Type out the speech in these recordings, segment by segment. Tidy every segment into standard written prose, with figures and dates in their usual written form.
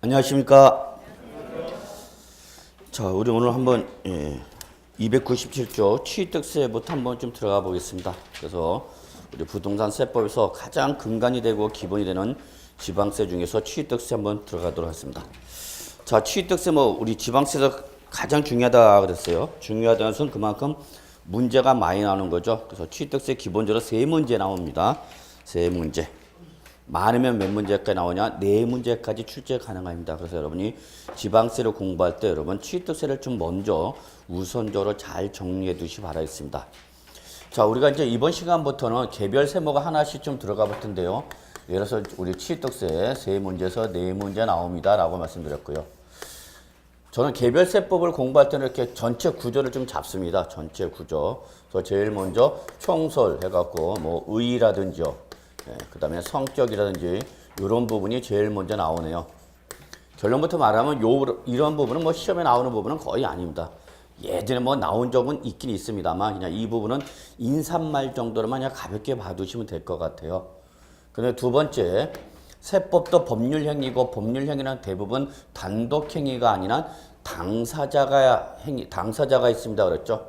안녕하십니까. 자, 우리 오늘 한번 297조 취득세부터 한번 좀 들어가 보겠습니다. 그래서 우리 부동산 세법에서 가장 근간이 되고 기본이 되는 지방세 중에서 취득세 한번 들어가도록 하겠습니다. 자, 취득세 우리 지방세에서 가장 중요하다 그랬어요. 중요하다는 것은 그만큼 문제가 많이 나오는 거죠. 그래서 취득세 기본적으로 세 문제 나옵니다. 세 문제. 많으면 몇 문제까지 나오냐? 네 문제까지 출제 가능합니다. 그래서 여러분이 지방세를 공부할 때 여러분 취득세를 좀 먼저 우선적으로 잘 정리해 두시기 바라겠습니다. 자, 우리가 이제 이번 시간부터는 개별 세모가 하나씩 좀 들어가 볼 텐데요. 예를 들어서 우리 취득세 세 문제에서 네 문제 나옵니다. 라고 말씀드렸고요. 저는 개별세법을 공부할 때는 이렇게 전체 구조를 좀 잡습니다. 전체 구조. 그래서 제일 먼저 총설 해갖고 뭐 의의라든지요. 그 다음에 성격이라든지 이런 부분이 제일 먼저 나오네요. 결론부터 말하면 이런 부분은 뭐 시험에 나오는 부분은 거의 아닙니다. 예전에 뭐 나온 적은 있긴 있습니다만 그냥 이 부분은 인사말 정도로만 그냥 가볍게 봐두시면 될 것 같아요. 근데 두 번째, 세법도 법률행위고 법률행위는 대부분 단독행위가 아니라 당사자가 있습니다. 그랬죠?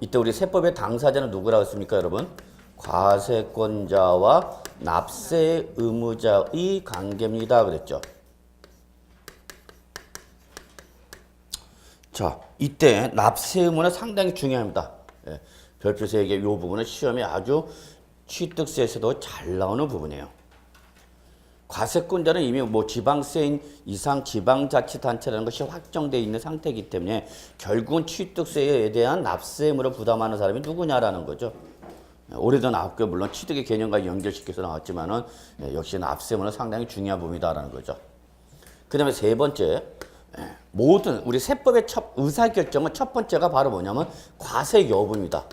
이때 우리 세법의 당사자는 누구라고 했습니까, 여러분? 과세권자와 납세 의무자의 관계입니다. 그랬죠. 자, 이때 납세 의무는 상당히 중요합니다. 별표에서 이 부분은 시험에 아주 취득세에서도 잘 나오는 부분이에요. 과세권자는 이미 뭐 지방세인 이상 지방자치단체라는 것이 확정되어 있는 상태이기 때문에 결국은 취득세에 대한 납세 의무를 부담하는 사람이 누구냐라는 거죠. 올해도 나왔고요. 물론 취득의 개념과 연결시켜서 나왔지만은 역시 납세 의무는 상당히 중요한 부분이다라는 거죠. 그 다음에 세 번째, 모든 우리 세법의 의사결정은 첫 번째가 바로 뭐냐면 과세 여부입니다.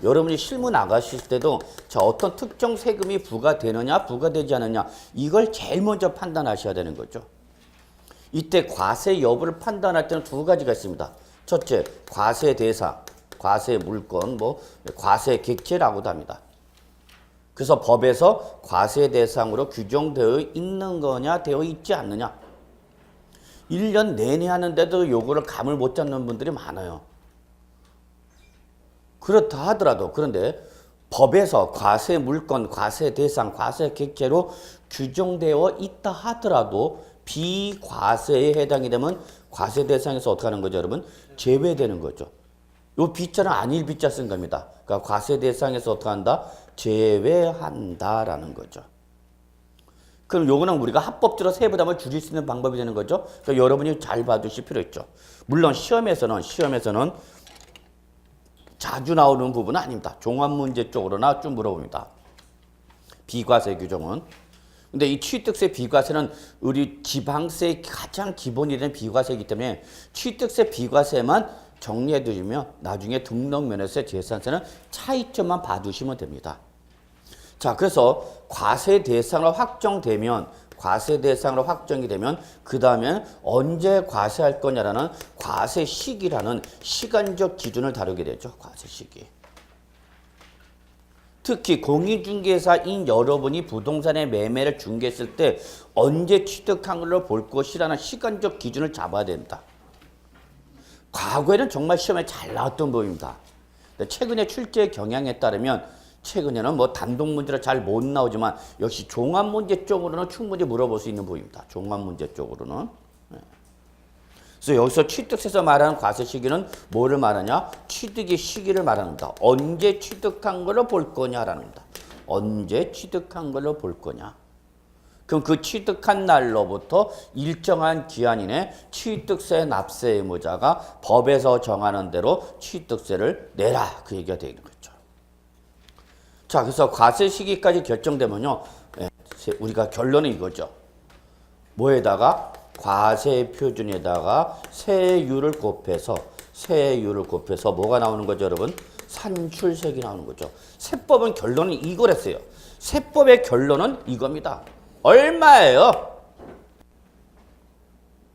여러분이 실무 나가실 때도 자, 어떤 특정 세금이 부과되느냐 부과되지 않느냐 이걸 제일 먼저 판단하셔야 되는 거죠. 이때 과세 여부를 판단할 때는 두 가지가 있습니다. 첫째, 과세 대상, 과세 물건, 과세 객체라고도 합니다. 그래서 법에서 과세 대상으로 규정되어 있는 거냐 되어 있지 않느냐. 1년 내내 하는데도 요거를 감을 못 잡는 분들이 많아요. 그렇다 하더라도 그런데 법에서 과세 물건, 과세 대상, 과세 객체로 규정되어 있다 하더라도 비과세에 해당이 되면 과세 대상에서 어떻게 하는 거죠, 여러분? 제외되는 거죠. 요 비자는 안일 비자 쓴 겁니다. 그러니까 과세 대상에서 어떻게 한다? 제외한다라는 거죠. 그럼 요거는 우리가 합법적으로 세부담을 줄일 수 있는 방법이 되는 거죠. 그러니까 여러분이 잘 봐두실 필요 있죠. 물론 시험에서는 자주 나오는 부분은 아닙니다. 종합문제 쪽으로나 좀 물어봅니다. 비과세 규정은. 근데 이 취득세 비과세는 우리 지방세의 가장 기본이 되는 비과세이기 때문에 취득세 비과세만 정리해 두시면 나중에 등록면에서의 재산세는 차이점만 봐두시면 됩니다. 자, 그래서 과세 대상으로 확정이 되면 그 다음에 언제 과세할 거냐라는 과세 시기라는 시간적 기준을 다루게 되죠. 과세 시기. 특히 공인중개사인 여러분이 부동산의 매매를 중개했을 때 언제 취득한 걸로 볼 것이라는 시간적 기준을 잡아야 됩니다. 과거에는 정말 시험에 잘 나왔던 부분입니다. 최근에 출제 경향에 따르면 최근에는 뭐 단독 문제로 잘 못 나오지만 역시 종합 문제 쪽으로는 충분히 물어볼 수 있는 부분입니다. 종합 문제 쪽으로는. 그래서 여기서 취득세에서 말하는 과세 시기는 뭐를 말하냐? 취득의 시기를 말합니다. 언제 취득한 걸로 볼 거냐라는 겁니다. 언제 취득한 걸로 볼 거냐? 그럼 그 취득한 날로부터 일정한 기한 이내 취득세 납세 의무자가 법에서 정하는 대로 취득세를 내라. 그 얘기가 되는 거죠. 자, 그래서 과세 시기까지 결정되면요. 우리가 결론은 이거죠. 뭐에다가? 과세 표준에다가 세율을 곱해서 뭐가 나오는 거죠, 여러분? 산출세액이 나오는 거죠. 세법은 결론은 이거랬어요. 세법의 결론은 이겁니다. 얼마예요?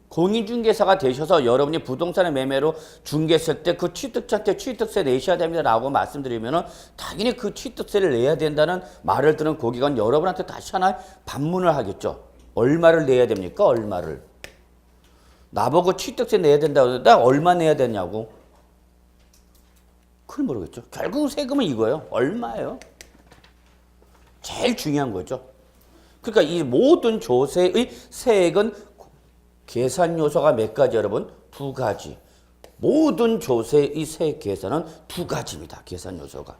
공인중개사가 되셔서 여러분이 부동산의 매매로 중개했을 때 그 취득자한테 취득세 내셔야 됩니다 라고 말씀드리면은 당연히 그 취득세를 내야 된다는 말을 들은 고객은 여러분한테 다시 하나 반문을 하겠죠. 얼마를 내야 됩니까? 얼마를. 나보고 취득세 내야 된다고 하는데 나 얼마 내야 되냐고. 그걸 모르겠죠. 결국 세금은 이거예요. 얼마예요? 제일 중요한 거죠. 그러니까 이 모든 조세의 세액은 계산 요소가 몇 가지 여러분? 두 가지. 모든 조세의 세액 계산은 두 가지입니다. 계산 요소가.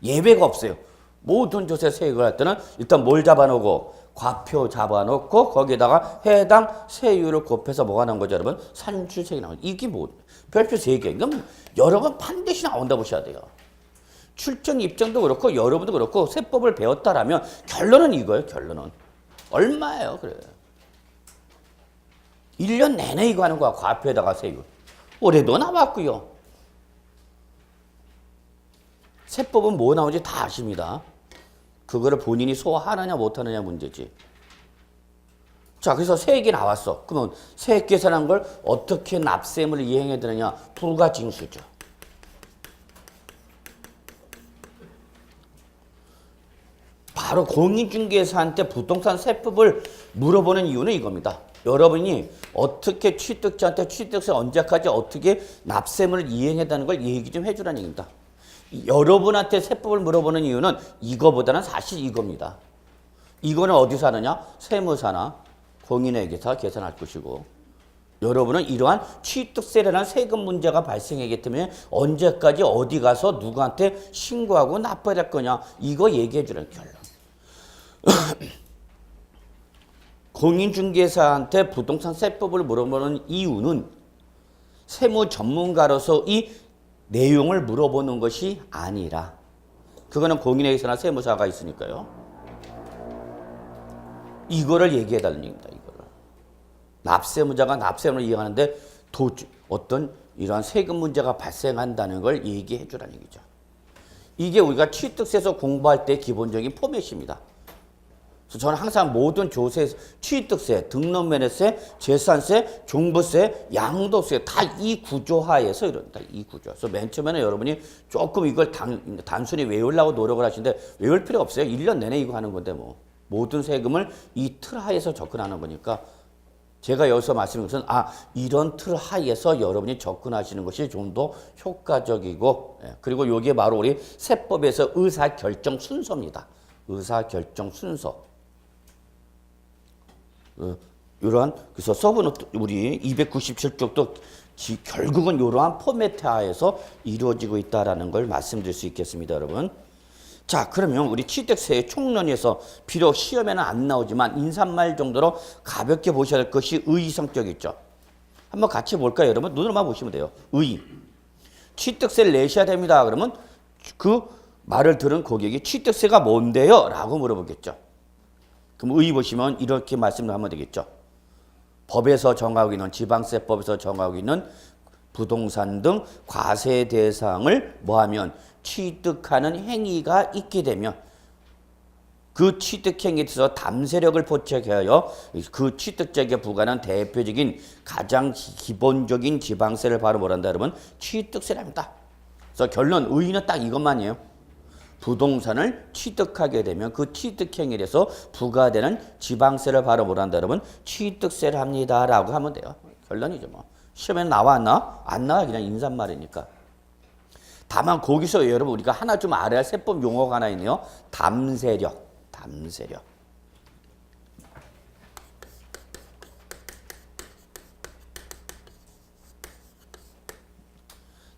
예외가 없어요. 모든 조세 세액을 할 때는 일단 뭘 잡아놓고 과표 잡아놓고 거기에다가 해당 세율을 곱해서 뭐가 나온 거죠 여러분? 산출세액이 나오죠. 이게 뭐 별표 3개. 이건 여러 번 반드시 나온다 보셔야 돼요. 출정 입장도 그렇고 여러분도 그렇고 세법을 배웠다라면 결론은 이거예요. 결론은. 얼마예요? 그래. 1년 내내 이거 하는 거야. 과표에다가 세율. 올해도 나왔고요. 세법은 뭐 나오는지 다 아십니다. 그거를 본인이 소화하느냐 못하느냐 문제지. 자, 그래서 세액이 나왔어. 그러면 세액 계산한 걸 어떻게 납세물을 이행해야 되느냐? 부가징수죠. 바로 공인중개사한테 부동산 세법을 물어보는 이유는 이겁니다. 여러분이 어떻게 취득자한테 취득세 언제까지 어떻게 납세물을 이행해야 되는 걸 얘기 좀 해주라는 얘기입니다. 여러분한테 세법을 물어보는 이유는 이거보다는 사실 이겁니다. 이거는 어디서 하느냐? 세무사나 공인회계사 계산할 것이고 여러분은 이러한 취득세라는 세금 문제가 발생하기 때문에 언제까지 어디 가서 누구한테 신고하고 납부해야 될 거냐 이거 얘기해 주는 결론. 공인중개사한테 부동산 세법을 물어보는 이유는 세무 전문가로서 이 내용을 물어보는 것이 아니라 그거는 공인회계사나 세무사가 있으니까요. 이거를 얘기해달라는 얘기입니다. 이거를. 납세무자가 납세물을 이행하는데 어떤 이러한 세금 문제가 발생한다는 걸 얘기해주라는 얘기죠. 이게 우리가 취득세에서 공부할 때 기본적인 포맷입니다. 그래서 저는 항상 모든 조세, 취득세, 등록면허세, 재산세, 종부세, 양도세 다 이 구조 하에서 이런다. 이 구조. 그래서 맨 처음에는 여러분이 조금 이걸 단순히 외우려고 노력을 하시는데 외울 필요 없어요. 1년 내내 이거 하는 건데 뭐. 모든 세금을 이 틀 하에서 접근하는 거니까 제가 여기서 말씀드린 것은 이런 틀 하에서 여러분이 접근하시는 것이 좀 더 효과적이고 그리고 이게 바로 우리 세법에서 의사결정 순서입니다. 의사결정 순서. 이러한 그래서 서브노트 우리 297쪽도 결국은 이러한 포맷 하에서 이루어지고 있다라는 걸 말씀드릴 수 있겠습니다, 여러분. 자, 그러면 우리 취득세의 총론에서 비록 시험에는 안 나오지만 인사말 정도로 가볍게 보셔야 할 것이 의의성격 있죠. 한번 같이 볼까요, 여러분? 눈으로만 보시면 돼요. 의의. 취득세를 내셔야 됩니다. 그러면 그 말을 들은 고객이 취득세가 뭔데요? 라고 물어보겠죠. 그럼 의의 보시면 이렇게 말씀을 하면 되겠죠. 법에서 정하고 있는 지방세법에서 정하고 있는 부동산 등 과세 대상을 뭐하면 취득하는 행위가 있게 되면 그 취득행위에 있어서 담세력을 포착하여 그 취득자에게 부과하는 대표적인 가장 기본적인 지방세를 바로 뭐란다 여러분? 취득세랍니다. 그래서 결론 의의는 딱 이것만이에요. 부동산을 취득하게 되면 그 취득행위에 대해서 부과되는 지방세를 바로 뭐란다 여러분? 취득세를 합니다 라고 하면 돼요. 결론이죠 뭐. 시험에 나와 안 나와? 안 나와. 그냥 인사말이니까. 다만 거기서 여러분 우리가 하나 좀 알아야 할 세법 용어가 하나 있네요. 담세력. 담세력.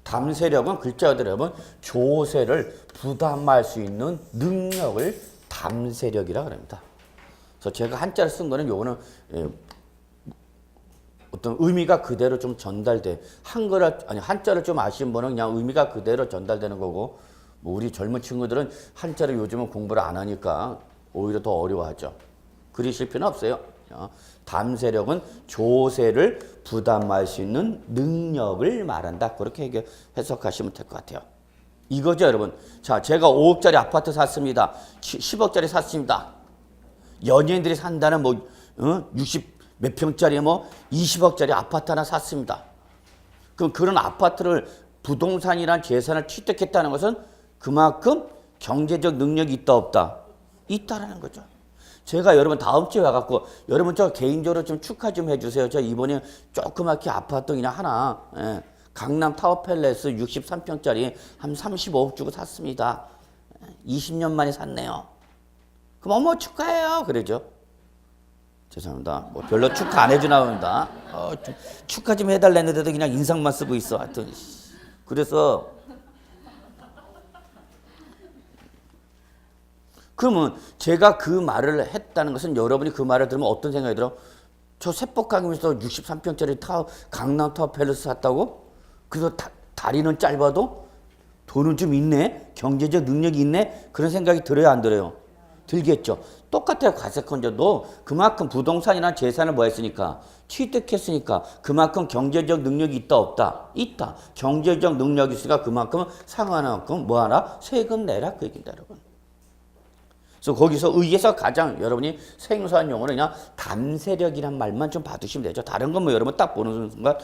담세력은 글자 그대로 여러분 조세를 부담할 수 있는 능력을 담세력이라고 합니다. 그래서 제가 한자를 쓴 거는 요거는 어떤 의미가 그대로 좀 전달돼. 한자를 좀 아시는 분은 그냥 의미가 그대로 전달되는 거고 뭐 우리 젊은 친구들은 한자를 요즘은 공부를 안 하니까 오히려 더 어려워하죠. 그리실 필요는 없어요. 담세력은 조세를 부담할 수 있는 능력을 말한다. 그렇게 해석하시면 될 것 같아요. 이거죠, 여러분. 자, 제가 5억짜리 아파트 샀습니다. 10억짜리 샀습니다. 연예인들이 산다는 60 몇 평짜리 20억짜리 아파트 하나 샀습니다. 그럼 그런 아파트를 부동산이란 재산을 취득했다는 것은 그만큼 경제적 능력이 있다 없다? 있다라는 거죠. 제가 여러분 다음 주에 와갖고 여러분 저 개인적으로 좀 축하 좀 해주세요. 저 이번에 조그맣게 아파트 그냥 하나 강남 타워팰레스 63평짜리 한 35억 주고 샀습니다. 20년 만에 샀네요. 그럼 어머 축하해요. 그러죠. 죄송합니다. 뭐 별로 축하 안 해주나 봅니다. 축하 좀 해달랬는데도 그냥 인상만 쓰고 있어. 하여튼 그래서 그러면 제가 그 말을 했다는 것은 여러분이 그 말을 들으면 어떤 생각이 들어? 저 세법강에서 63평짜리 강남 타워 팰리스 샀다고? 그래서 다리는 짧아도 돈은 좀 있네? 경제적 능력이 있네? 그런 생각이 들어요, 안 들어요? 들겠죠. 똑같아요. 과세권자도 그만큼 부동산이나 재산을 뭐 했으니까? 취득했으니까 그만큼 경제적 능력이 있다, 없다? 있다. 경제적 능력이 있으니까 그만큼 상하는 만큼 뭐 하나? 세금 내라. 그 얘기입니다, 여러분. 그래서 거기서 의에서 가장 여러분이 생소한 용어는 그냥 담세력이란 말만 좀 봐두시면 되죠. 다른 건 뭐 여러분 딱 보는 순간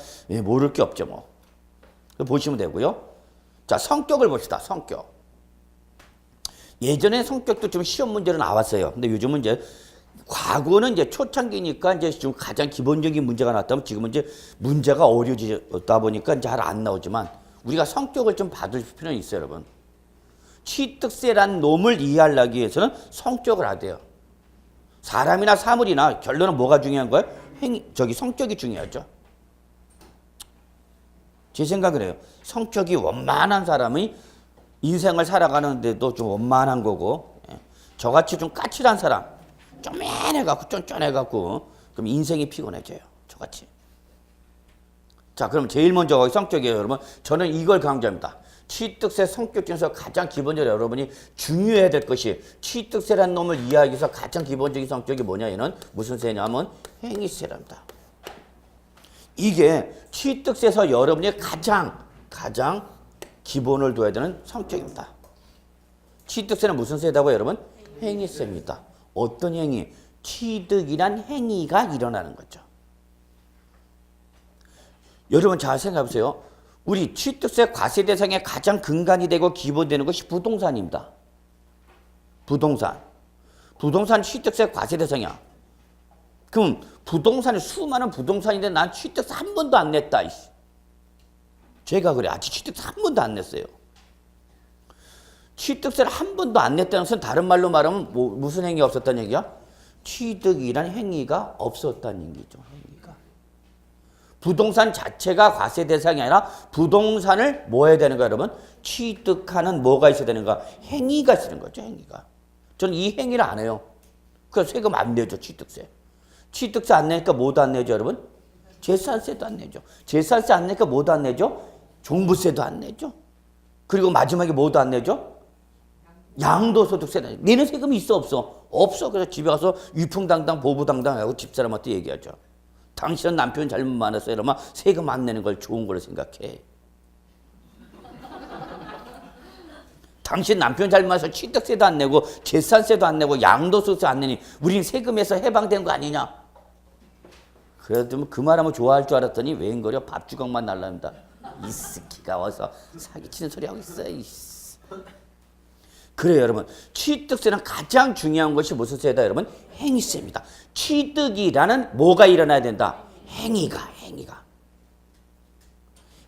모를 게 없죠, 뭐. 보시면 되고요. 자, 성격을 봅시다. 성격. 예전에 성격도 좀 시험 문제로 나왔어요. 근데 요즘은 이제 과거는 이제 초창기니까 이제 좀 가장 기본적인 문제가 나왔다면 지금은 이제 문제가 어려지다 보니까 이제 잘 안 나오지만 우리가 성격을 좀 봐둘 필요는 있어요, 여러분. 취득세란 놈을 이해하기 위해서는 성격을 알아야 돼요. 사람이나 사물이나 결론은 뭐가 중요한 거예요? 성격이 중요하죠. 제 생각은 해요. 성격이 원만한 사람이 인생을 살아가는데도 좀 원만한 거고, 저같이 좀 까칠한 사람, 쪼맨해갖고 쫀쫀해갖고 그럼 인생이 피곤해져요. 저같이. 자, 그럼 제일 먼저 거기 성격이에요, 여러분. 저는 이걸 강조합니다. 취득세 성격 중에서 가장 기본적으로 여러분이 중요해야 될 것이 취득세라는 놈을 이해하기 위해서 가장 기본적인 성격이 뭐냐, 얘는 무슨 세냐면 행위세랍니다. 이게 취득세에서 여러분이 가장 기본을 둬야 되는 성격입니다. 취득세는 무슨 세다고요, 여러분? 행위세입니다. 어떤 행위? 취득이란 행위가 일어나는 거죠. 여러분 잘 생각해 보세요. 우리 취득세 과세 대상의 가장 근간이 되고 기본되는 것이 부동산입니다. 부동산 취득세 과세 대상이야. 그럼 부동산이 수많은 부동산인데 난 취득세 한 번도 안 냈다. 제가 그래. 아직 취득세 한 번도 안 냈어요. 취득세를 한 번도 안 냈다는 것은 다른 말로 말하면 무슨 행위가 없었다는 얘기야? 취득이란 행위가 없었다는 얘기죠. 부동산 자체가 과세 대상이 아니라 부동산을 뭐 해야 되는 거야, 여러분? 취득하는 뭐가 있어야 되는가? 행위가 있는 거죠, 행위가. 저는 이 행위를 안 해요. 그래서 세금 안 내죠, 취득세. 취득세 안 내니까 뭐도 안 내죠, 여러분? 재산세도 안 내죠. 재산세 안 내니까 뭐도 안 내죠? 종부세도 안 내죠. 그리고 마지막에 뭐도 안 내죠? 양도소득세 내죠. 내는 세금이 있어, 없어? 없어. 그래서 집에 가서 위풍당당 보부당당하고 집사람한테 얘기하죠. 당신은 남편 잘못 만났어요. 이러면 세금 안 내는 걸 좋은 걸로 생각해. 당신 남편 잘못 만나서 취득세도 안 내고 재산세도 안 내고 양도소득세 안 내니 우린 세금에서 해방된 거 아니냐. 그래도 그 말하면 좋아할 줄 알았더니 웬걸요 밥주걱만 날랍니다. 이 스키가 와서 사기치는 소리 하고 있어요. 그래요, 여러분. 취득세는 가장 중요한 것이 무슨 세다, 여러분? 행위세입니다. 취득이라는 뭐가 일어나야 된다?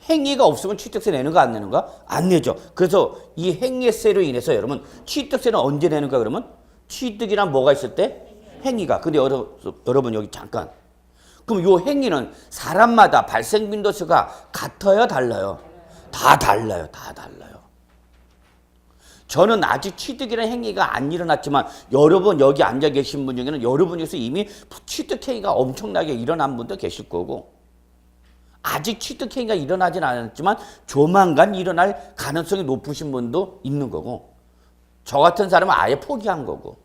행위가 없으면 취득세 내는 거 안 내는 거? 안 내죠. 그래서 이 행위세로 인해서 여러분 취득세는 언제 내는 거 그러면? 취득이란 뭐가 있을 때? 행위가. 근데 여러분 여기 잠깐. 그럼 이 행위는 사람마다 발생 빈도수가 같아요, 달라요? 다 달라요. 저는 아직 취득이라는 행위가 안 일어났지만 여러분 여기 앉아 계신 분 중에는 여러분 중에서 이미 취득 행위가 엄청나게 일어난 분도 계실 거고 아직 취득 행위가 일어나진 않았지만 조만간 일어날 가능성이 높으신 분도 있는 거고 저 같은 사람은 아예 포기한 거고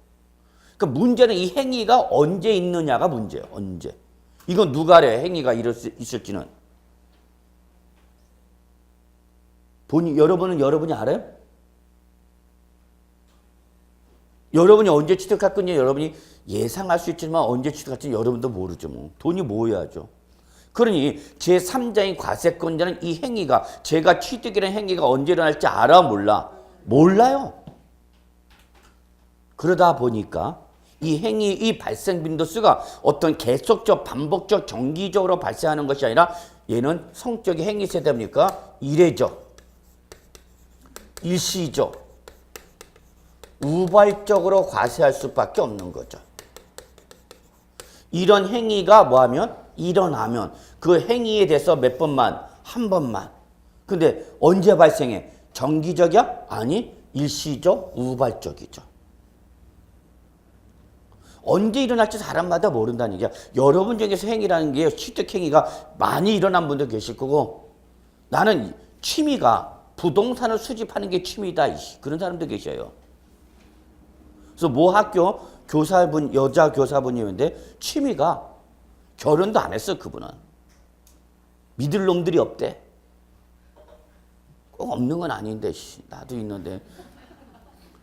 그러니까 문제는 이 행위가 언제 있느냐가 문제예요. 언제. 이건 누가 알아요? 행위가 있을지는. 여러분이 알아요? 여러분이 언제 취득할 건지 여러분이 예상할 수 있지만 언제 취득할지 여러분도 모르죠. 뭐. 돈이 모여야죠. 그러니 제3자인 과세권자는 이 행위가 제가 취득이라는 행위가 언제 일어날지 알아 몰라? 몰라요. 그러다 보니까 이 행위, 이 발생 빈도수가 어떤 계속적, 반복적, 정기적으로 발생하는 것이 아니라 얘는 성적인 행위세다 보니까 이례적, 일시적, 우발적으로 과세할 수밖에 없는 거죠. 이런 행위가 뭐하면? 일어나면 그 행위에 대해서 몇 번만? 한 번만. 근데 언제 발생해? 정기적이야? 아니, 일시적, 우발적이죠. 언제 일어날지 사람마다 모른다는 얘기야. 여러분 중에서 행위라는 게 취득행위가 많이 일어난 분도 계실 거고 나는 취미가 부동산을 수집하는 게 취미다. 그런 사람도 계셔요. 그래서 모 학교 교사분, 여자 교사분이었는데 취미가 결혼도 안 했어, 그분은. 믿을 놈들이 없대. 꼭 없는 건 아닌데, 나도 있는데.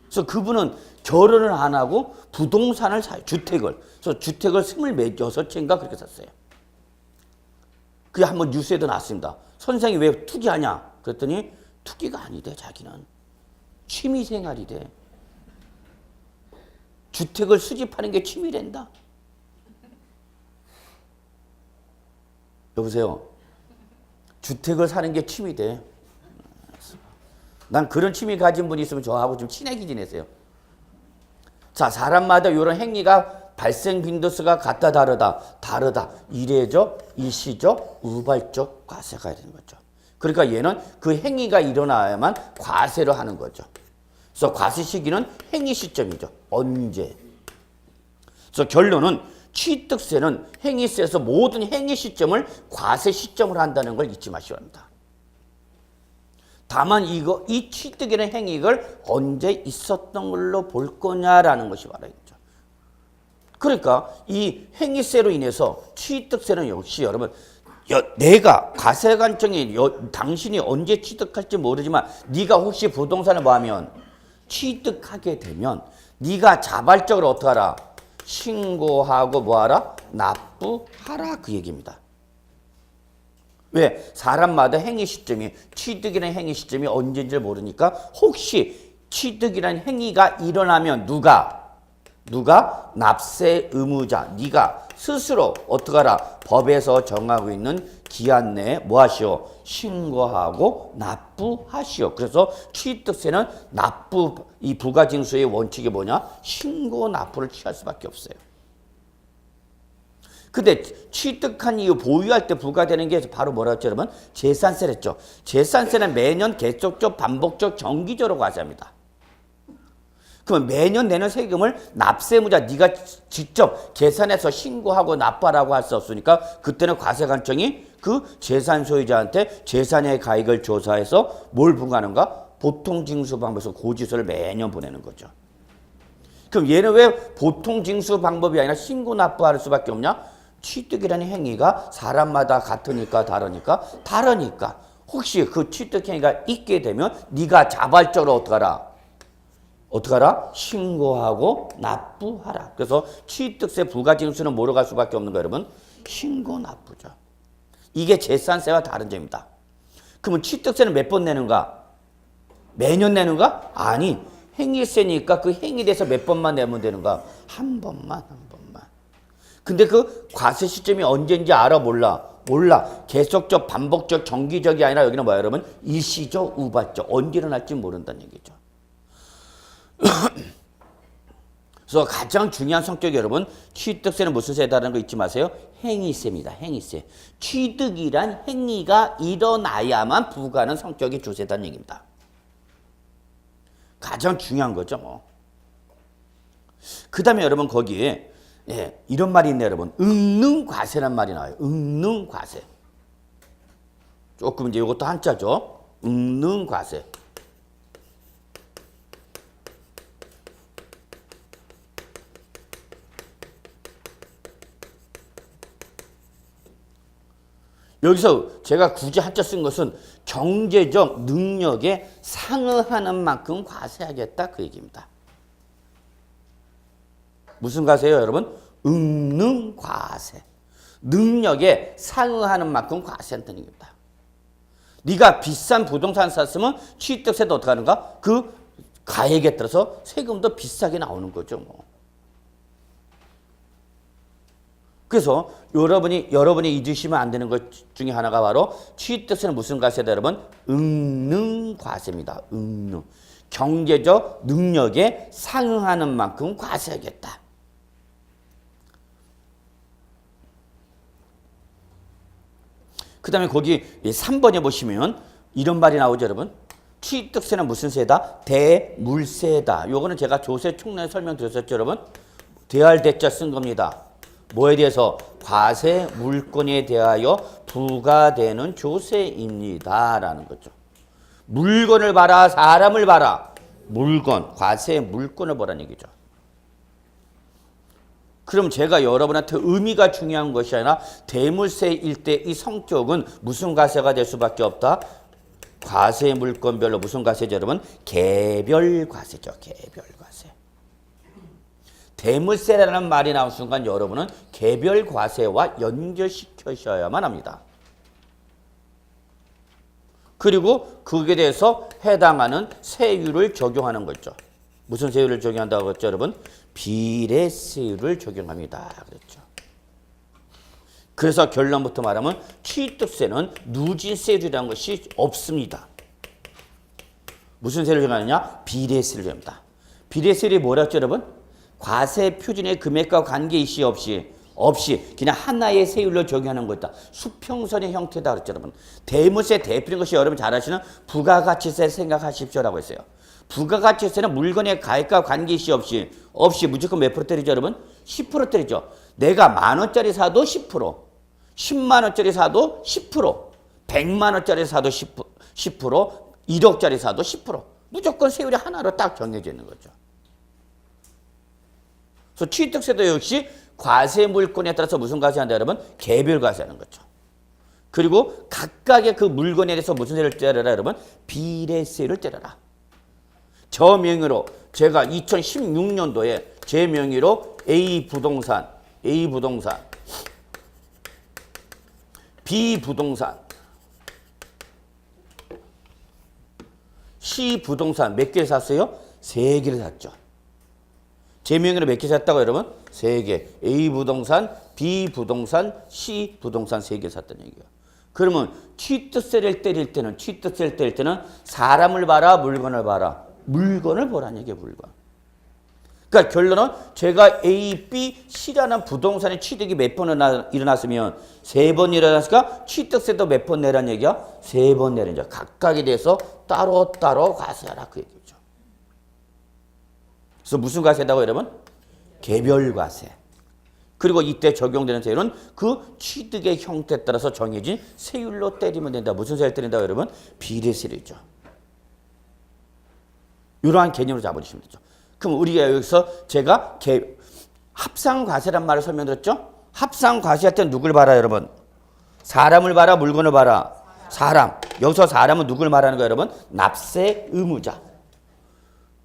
그래서 그분은 결혼을 안 하고 부동산을 사요, 주택을. 그래서 주택을 26채인가 그렇게 샀어요. 그게 한번 뉴스에도 나왔습니다. 선생이 왜 투기하냐? 그랬더니 투기가 아니대, 자기는. 취미생활이래. 주택을 수집하는 게 취미랜다. 여보세요. 주택을 사는 게 취미대. 난 그런 취미 가진 분이 있으면 저하고 좀 친하게 지내세요. 자, 사람마다 이런 행위가 발생 빈도수가 같다 다르다. 이례적, 일시적, 우발적 과세가 되는 거죠. 그러니까 얘는 그 행위가 일어나야만 과세를 하는 거죠. 그래서 과세 시기는 행위 시점이죠. 언제? 그래서 결론은 취득세는 행위세에서 모든 행위 시점을 과세 시점으로 한다는 걸 잊지 마시기 바랍니다. 다만 이 취득이라는 행위를 언제 있었던 걸로 볼 거냐라는 것이 말이죠. 그러니까 이 행위세로 인해서 취득세는 역시 여러분 내가 과세 관점이 당신이 언제 취득할지 모르지만 네가 혹시 부동산을 뭐하면 취득하게 되면 네가 자발적으로 어떻게 하라? 신고하고 뭐하라? 납부하라 그 얘기입니다. 왜? 사람마다 행위 시점이 취득이라는 행위 시점이 언제인지 모르니까 혹시 취득이라는 행위가 일어나면 누가 납세 의무자 네가 스스로 어떻게 하라? 법에서 정하고 있는 기한 내에 뭐 하시오? 신고하고 납부하시오. 그래서 취득세는 납부 이 부가징수의 원칙이 뭐냐? 신고 납부를 취할 수밖에 없어요. 근데 취득한 이후 보유할 때 부과되는 게 바로 뭐라고 했죠, 여러분? 재산세랬죠. 재산세는 매년 계속적, 반복적, 정기적으로 과세합니다. 그러면 매년 내는 세금을 납세의무자 네가 직접 계산해서 신고하고 납부하라고 할 수 없으니까 그때는 과세관청이 그 재산 소유자한테 재산의 가액을 조사해서 뭘 부과하는가? 보통징수 방법에서 고지서를 매년 보내는 거죠. 그럼 얘는 왜 보통징수 방법이 아니라 신고 납부할 수밖에 없냐? 취득이라는 행위가 사람마다 같으니까 다르니까 혹시 그 취득 행위가 있게 되면 네가 자발적으로 어떻게 하라? 신고하고 납부하라. 그래서 취득세 부가징수는 뭐로 갈 수밖에 없는 거예요, 여러분? 신고 납부죠. 이게 재산세와 다른 점입니다. 그러면 취득세는 몇 번 내는가? 매년 내는가? 아니, 행위세니까 그 행위에 대해서 몇 번만 내면 되는가? 한 번만. 근데 그 과세 시점이 언제인지 알아? 몰라. 계속적, 반복적, 정기적이 아니라 여기는 뭐야, 여러분? 일시적, 우발적. 언제 일어날지 모른다는 얘기죠. 그래서 가장 중요한 성격이 여러분, 취득세는 무슨 세다라는 거 잊지 마세요. 행위세입니다. 행위세. 취득이란 행위가 일어나야만 부과하는 성격이 주세다는 얘기입니다. 가장 중요한 거죠, 뭐. 그 다음에 여러분 거기에 이런 말이 있네요, 여러분. 응능과세란 말이 나와요. 응능과세. 조금 이제 이것도 한자죠. 응능과세. 여기서 제가 굳이 한자 쓴 것은 경제적 능력에 상응하는 만큼 과세하겠다 그 얘기입니다. 무슨 과세예요, 여러분? 응능과세. 능력에 상응하는 만큼 과세한다는 얘기입니다. 네가 비싼 부동산 샀으면 취득세도 어떻게 하는가? 그 가액에 따라서 세금도 비싸게 나오는 거죠, 뭐. 그래서 여러분이 잊으시면 안 되는 것 중에 하나가 바로 취득세는 무슨 과세다 여러분? 응능과세입니다. 응능. 경제적 능력에 상응하는 만큼 과세하겠다. 그 다음에 거기 3번에 보시면 이런 말이 나오죠 여러분. 취득세는 무슨 세다? 대물세다. 요거는 제가 조세 총론에 설명드렸었죠 여러분. 대할 대자 쓴 겁니다. 뭐에 대해서? 과세 물건에 대하여 부과되는 조세입니다. 라는 거죠. 물건을 봐라, 사람을 봐라. 물건, 과세 물건을 보라는 얘기죠. 그럼 제가 여러분한테 의미가 중요한 것이 아니라 대물세일 때 이 성격은 무슨 과세가 될 수밖에 없다? 과세 물건별로 무슨 과세죠 여러분? 개별 과세죠. 개별 과세. 대물세라는 말이 나온 순간 여러분은 개별 과세와 연결시켜셔야만 합니다. 그리고 그에 대해서 해당하는 세율을 적용하는 거죠. 무슨 세율을 적용한다고 했죠 여러분? 비례세율을 적용합니다. 그랬죠. 그래서 결론부터 말하면 취득세는 누진세율이라는 것이 없습니다. 무슨 세율을 적용하느냐? 비례세율을 적용합니다. 비례세율이 뭐라 했죠 여러분? 과세 표준의 금액과 관계이시 없이 그냥 하나의 세율로 적용하는 거다. 수평선의 형태다 그랬죠 여러분. 대물세 대표인 것이 여러분 잘 아시는 부가가치세 생각하십시오라고 했어요. 부가가치세는 물건의 가액과 관계이시 없이 무조건 몇 프로 때리죠 여러분? 10% 때리죠. 내가 10,000원짜리 사도 10%, 10만원짜리 사도 10%, 100만원짜리 사도 10%, 1억짜리 사도 10%. 무조건 세율이 하나로 딱 정해져 있는 거죠. 그래서 취득세도 역시 과세 물건에 따라서 무슨 과세한다 여러분? 개별 과세하는 거죠. 그리고 각각의 그 물건에 대해서 무슨 세를 때려라 여러분? 비례세를 때려라. 저 명의로 제가 2016년도에 제 명의로 A 부동산, B 부동산, C 부동산 몇 개를 샀어요? 3개를 샀죠. 제 명의로 몇 개 샀다고 여러분? 3개. A 부동산, B 부동산, C 부동산 3개 샀다는 얘기예요. 그러면 취득세를 때릴 때는 사람을 봐라, 물건을 봐라. 물건을 보라는 얘기예요. 물건. 그러니까 결론은 제가 A, B, C라는 부동산의 취득이 몇 번 일어났으면 3번 일어났을까? 취득세도 몇 번 내라는 얘기야? 3번 내라는 얘기야. 각각에 대해서 따로따로 과세하라 그 얘기죠. 그래서 무슨 과세다고 여러분? 개별 과세. 그리고 이때 적용되는 세율은 그 취득의 형태에 따라서 정해진 세율로 때리면 된다. 무슨 세율 때린다고 여러분? 비례세율이죠. 이러한 개념으로 잡아주시면 되죠. 그럼 우리가 여기서 제가 합상과세란 말을 설명드렸죠? 합상과세할 때는 누굴 봐라 여러분? 사람을 봐라, 물건을 봐라. 사람. 여기서 사람은 누굴 말하는 거예요 여러분? 납세 의무자.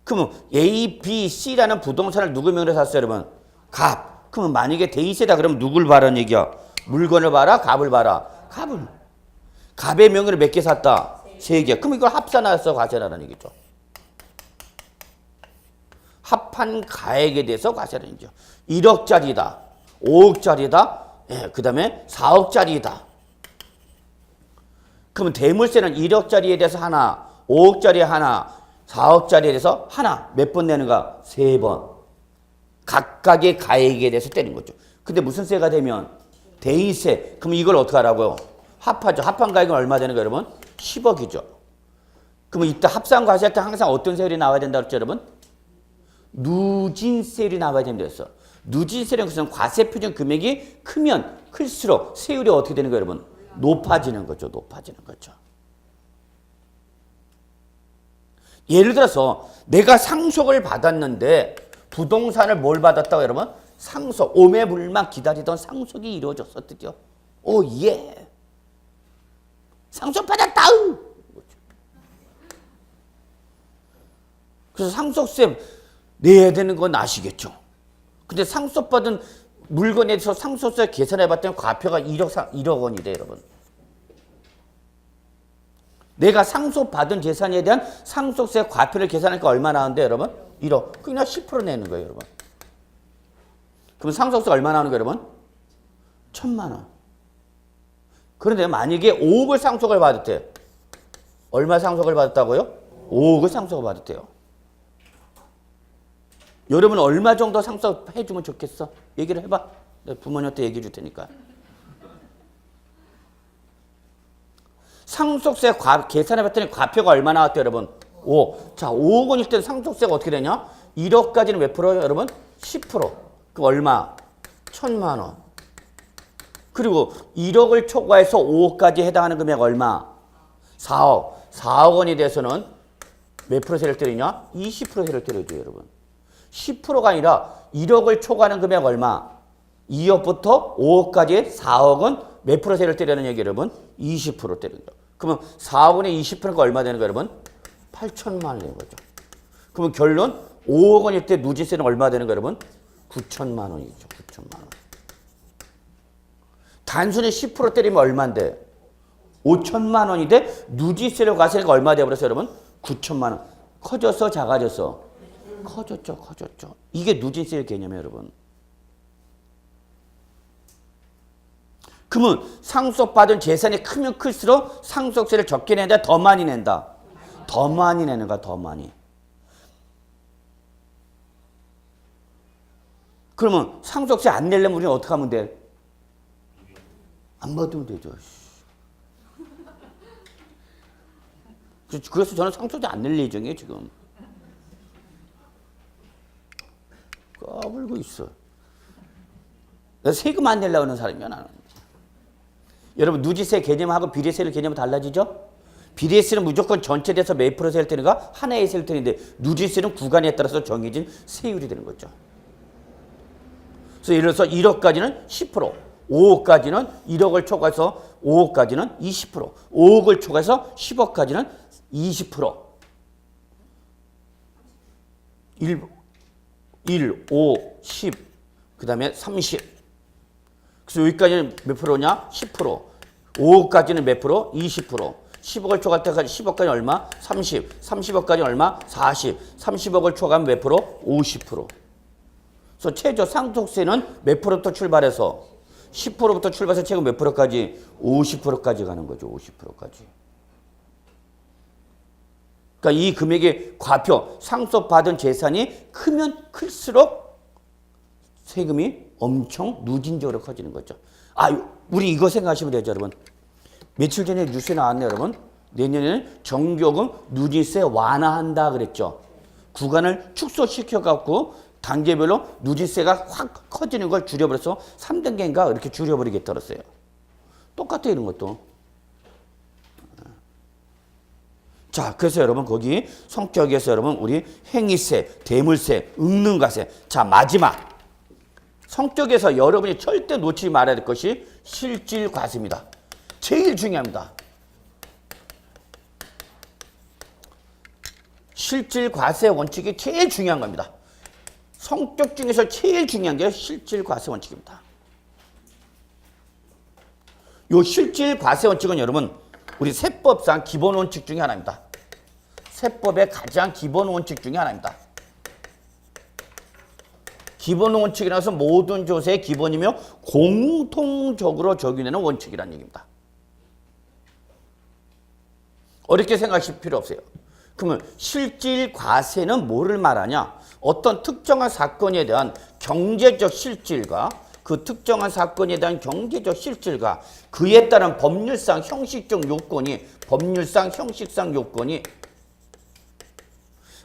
그러면 A, B, C라는 부동산을 누구 명의로 샀어요 여러분? 갑. 그러면 만약에 대위세다 그러면 누굴 봐라는 얘기야? 물건을 봐라, 갑을 봐라. 갑을. 갑의 명의로 몇 개 샀다? 3개. 그럼 이걸 합산해서 과세라는 얘기죠. 합한 가액에 대해서 과세라는 얘기죠. 1억짜리다, 5억짜리다, 그 다음에 4억짜리다. 그러면 대물세는 1억짜리에 대해서 하나, 5억짜리에 하나, 4억짜리에 대해서 하나. 몇 번 내는가? 3번. 각각의 가액에 대해서 때린 거죠. 근데 무슨 세가 되면? 대위세. 그럼 이걸 어떻게 하라고요? 합하죠. 합한 가액은 얼마 되는 거예요 여러분? 10억이죠. 그러면 이때 합산과세할 때 항상 어떤 세율이 나와야 된다고 했죠 여러분? 누진세율이 나와야 된다 했어. 누진세율은 것은 과세 표준 금액이 크면 클수록 세율이 어떻게 되는 거예요 여러분? 높아지는 거죠. 높아지는 거죠. 예를 들어서 내가 상속을 받았는데 부동산을 뭘 받았다고 여러분? 상속, 오매불만 기다리던 상속이 이루어졌어 드디어. 오 예. 상속 받았다. 그래서 상속세 내야 되는 건 아시겠죠? 근데 상속받은 물건에 대해서 상속세 계산해봤더니 과표가 1억 원이 돼 여러분. 내가 상속받은 재산에 대한 상속세 과표를 계산하니까 얼마 나오는데 여러분? 1억. 그냥 10% 내는 거예요 여러분. 그럼 상속세가 얼마 나오는 거예요 여러분? 1,000만 원. 그런데 만약에 5억을 상속을 받았대. 얼마 상속을 받았다고요? 5억을 상속을 받았대요. 여러분 얼마 정도 상속해 주면 좋겠어? 얘기를 해봐. 내가 부모님한테 얘기해 줄 테니까. 상속세 계산해 봤더니 과표가 얼마 나왔대요, 여러분? 5. 자, 5억 원일 때 상속세가 어떻게 되냐? 1억까지는 몇 프로예요, 여러분? 10%. 그럼 얼마? 1,000만 원. 그리고 1억을 초과해서 5억까지 해당하는 금액 얼마? 4억. 4억 원에 대해서는 몇 프로 세를 때리냐? 20% 세를 때려줘요, 여러분. 10%가 아니라 1억을 초과하는 금액 얼마? 2억부터 5억까지 4억은 몇 프로 세를 때리는 얘기 여러분? 20% 때리는 거죠. 그러면 4억 원에 20%가 얼마 되는 거예요, 여러분? 8천만 원 되는 거죠. 그러면 결론 5억 원일 때 누진세는 얼마 되는 거예요, 여러분? 9천만 원이죠. 9천만 원. 단순히 10% 때리면 얼마인데? 5천만 원인데 누진세로 과세가 얼마 되어버렸어요, 여러분? 9천만 원. 커졌어, 작아졌어? 커졌죠, 커졌죠. 이게 누진세의 개념이에요, 여러분. 그러면 상속받은 재산이 크면 클수록 상속세를 적게 낸다, 더 많이 낸다? 더 많이 내는 거야, 더 많이. 그러면 상속세 안 내려면 우리는 어떻게 하면 돼? 안 받으면 되죠. 그래서 저는 상속세 안 낼 예정이에요, 지금. 까불고 있어. 내가 세금 안 내려고 하는 사람이야, 나는. 여러분, 누지세 개념하고 비례세를 개념은 달라지죠? 비례세는 무조건 전체 돼서 몇 프로 세를 때는가? 하나의 세를 때는데 누지세는 구간에 따라서 정해진 세율이 되는 거죠. 그래서 예를 들어서 1억까지는 10%, 5억까지는 1억을 초과해서 5억까지는 20%, 5억을 초과해서 10억까지는 20%. 1, 5, 10, 그 다음에 30. 그래서 여기까지는 몇 프로냐? 10%. 5억까지는 몇 프로? 20%. 10억을 초과할 때까지 10억까지 얼마? 30. 30억까지 얼마? 40. 30억을 초과하면 몇 프로? 50%. 그래서 최저 상속세는 몇 프로부터 출발해서 10%부터 출발해서 최고 몇 프로까지? 50%까지 가는 거죠. 50%까지. 그러니까 이 금액의 과표, 상속받은 재산이 크면 클수록 세금이 엄청 누진적으로 커지는 거죠. 아, 우리 이거 생각하시면 되죠, 여러분. 며칠 전에 뉴스에 나왔네요, 여러분. 내년에는 정교금 누진세 완화한다 그랬죠. 구간을 축소시켜갖고 단계별로 누진세가 확 커지는 걸 줄여버려서 3단계인가 이렇게 줄여버리게 들었어요. 똑같아요, 이런 것도. 자, 그래서 여러분 거기 성격에서 여러분 우리 행위세, 대물세, 응능과세. 자, 마지막. 성격에서 여러분이 절대 놓치지 말아야 될 것이 실질과세입니다. 제일 중요합니다. 실질과세 원칙이 제일 중요한 겁니다. 성격 중에서 제일 중요한 게 실질과세 원칙입니다. 이 실질과세 원칙은 여러분 우리 세법상 기본 원칙 중에 하나입니다. 세법의 가장 기본 원칙 중에 하나입니다. 기본 원칙이라서 모든 조세의 기본이며 공통적으로 적용되는 원칙이라는 얘기입니다. 어렵게 생각하실 필요 없어요. 그러면 실질 과세는 뭐를 말하냐? 어떤 특정한 사건에 대한 경제적 실질과 그 특정한 사건에 대한 경제적 실질과 그에 따른 법률상 형식적 요건이 법률상 형식상 요건이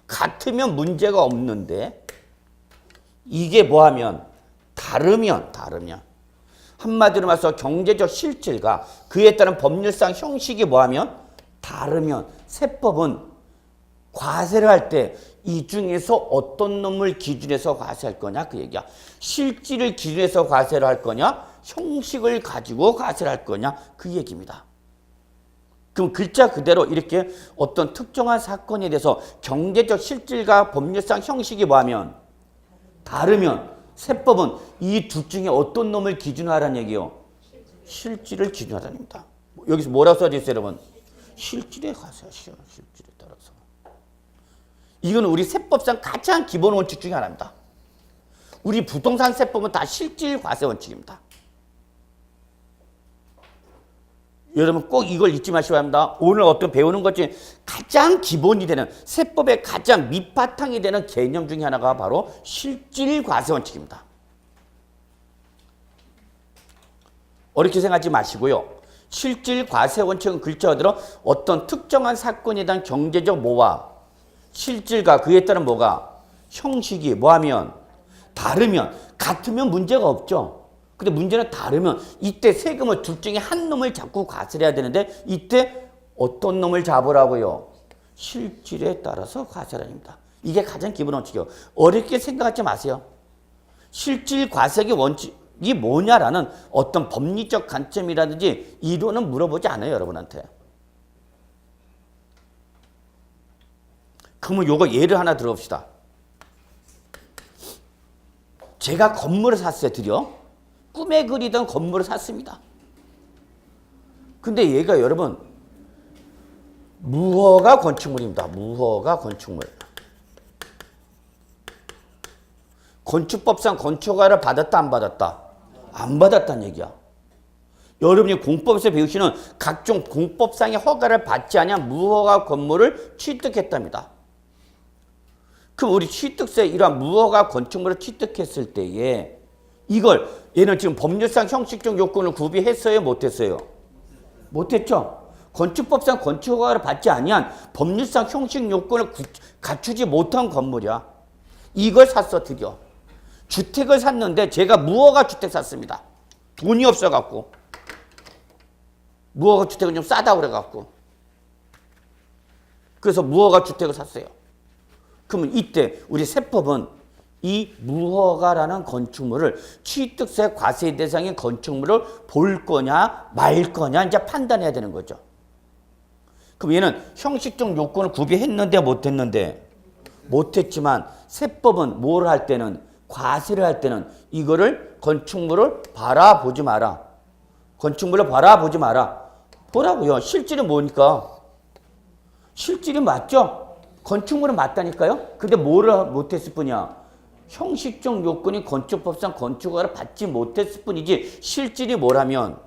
같으면 문제가 없는데 이게 뭐하면 다르면 한마디로 말해서 경제적 실질과 그에 따른 법률상 형식이 뭐하면 다르면 세법은 과세를 할 때 이 중에서 어떤 놈을 기준해서 과세할 거냐 그 얘기야. 실질을 기준해서 과세를 할 거냐 형식을 가지고 과세를 할 거냐 그 얘기입니다. 그럼 글자 그대로 이렇게 어떤 특정한 사건에 대해서 경제적 실질과 법률상 형식이 뭐하면 다르면 세법은 이 둘 중에 어떤 놈을 기준으로 하라는 얘기요? 실질을 기준으로 하라는 겁니다. 여기서 뭐라고 써져 있어요, 여러분? 실질에 과세하시오. 실질에 따라서. 이건 우리 세법상 가장 기본 원칙 중에 하나입니다. 우리 부동산 세법은 다 실질 과세 원칙입니다. 여러분 꼭 이걸 잊지 마시기 바랍니다. 오늘 어떤 배우는 것 중에 가장 기본이 되는 세법의 가장 밑바탕이 되는 개념 중에 하나가 바로 실질과세 원칙입니다. 어렵게 생각하지 마시고요. 실질과세 원칙은 글자 그대로 어떤 특정한 사건에 대한 경제적 뭐와 실질과 그에 따른 뭐가 형식이 뭐하면 다르면 같으면 문제가 없죠. 근데 문제는 다르면 이때 세금을 둘 중에 한 놈을 자꾸 과세를 해야 되는데 이때 어떤 놈을 잡으라고요? 실질에 따라서 과세를 합니다. 이게 가장 기본 원칙이에요. 어렵게 생각하지 마세요. 실질 과세의 원칙이 뭐냐라는 어떤 법리적 관점이라든지 이론은 물어보지 않아요, 여러분한테. 그러면 요거 예를 하나 들어봅시다. 제가 건물을 샀어요, 드디어. 꿈에 그리던 건물을 샀습니다. 근데 얘가 여러분 무허가 건축물입니다. 무허가 건축물. 건축법상 건축허가를 받았다 안 받았다? 안 받았다는 얘기야. 여러분이 공법에서 배우시는 각종 공법상의 허가를 받지 않은 무허가 건물을 취득했답니다. 그럼 우리 취득세 이러한 무허가 건축물을 취득했을 때에 이걸 얘는 지금 법률상 형식적 요건을 구비했어요? 못했어요? 못했죠. 건축법상 건축허가를 받지 아니한 법률상 형식 요건을 갖추지 못한 건물이야. 이걸 샀어 드디어. 주택을 샀는데 제가 무허가 주택 샀습니다. 돈이 없어갖고. 무허가 주택은 좀 싸다고 그래갖고. 그래서 무허가 주택을 샀어요. 그러면 이때 우리 세법은 이 무허가라는 건축물을 취득세 과세 대상인 건축물을 볼 거냐 말 거냐 이제 판단해야 되는 거죠. 그럼 얘는 형식적 요건을 구비했는데 못했는데 못했지만 세법은 뭘 할 때는 과세를 할 때는 이거를 건축물을 바라보지 마라. 건축물을 바라보지 마라. 보라고요. 실질은 뭐니까? 실질이 맞죠? 건축물은 맞다니까요. 근데 뭐를 못했을 뿐이야. 형식적 요건이 건축법상 건축허가를 받지 못했을 뿐이지 실질이 뭐라면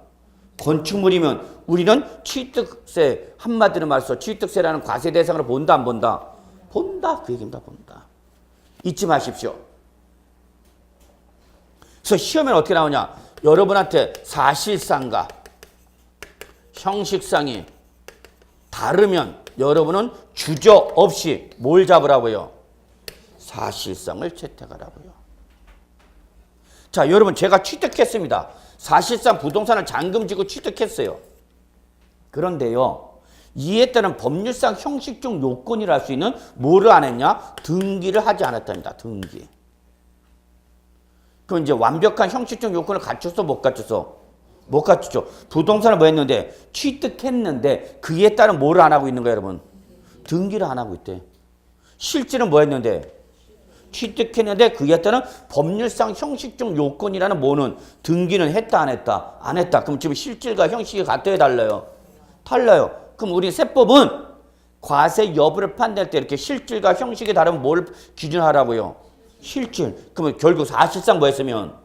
건축물이면 우리는 취득세 한마디로 말해서 취득세라는 과세 대상으로 본다 안 본다? 본다 그 얘기입니다. 본다. 잊지 마십시오. 그래서 시험에는 어떻게 나오냐? 여러분한테 사실상과 형식상이 다르면 여러분은 주저없이 뭘 잡으라고요? 사실상을 채택하라고요. 자, 여러분 제가 취득했습니다. 사실상 부동산을 잔금 지고 취득했어요. 그런데요. 이에 따른 법률상 형식적 요건이라 할 수 있는 뭐를 안 했냐? 등기를 하지 않았답니다. 등기. 그럼 이제 완벽한 형식적 요건을 갖췄어? 못 갖췄어? 못 갖췄죠. 부동산을 뭐 했는데? 취득했는데 그에 따른 뭐를 안 하고 있는 거예요, 여러분? 등기를 안 하고 있대. 실질은 뭐 했는데? 취득했는데 그에 따른 법률상 형식적 요건이라는 뭐는 등기는 했다 안 했다? 안 했다. 그럼 지금 실질과 형식이 같아요 달라요? 달라요. 그럼 우리 세법은 과세 여부를 판단할 때 이렇게 실질과 형식이 다르면 뭘 기준하라고요? 실질. 그러면 결국 사실상 뭐 했으면?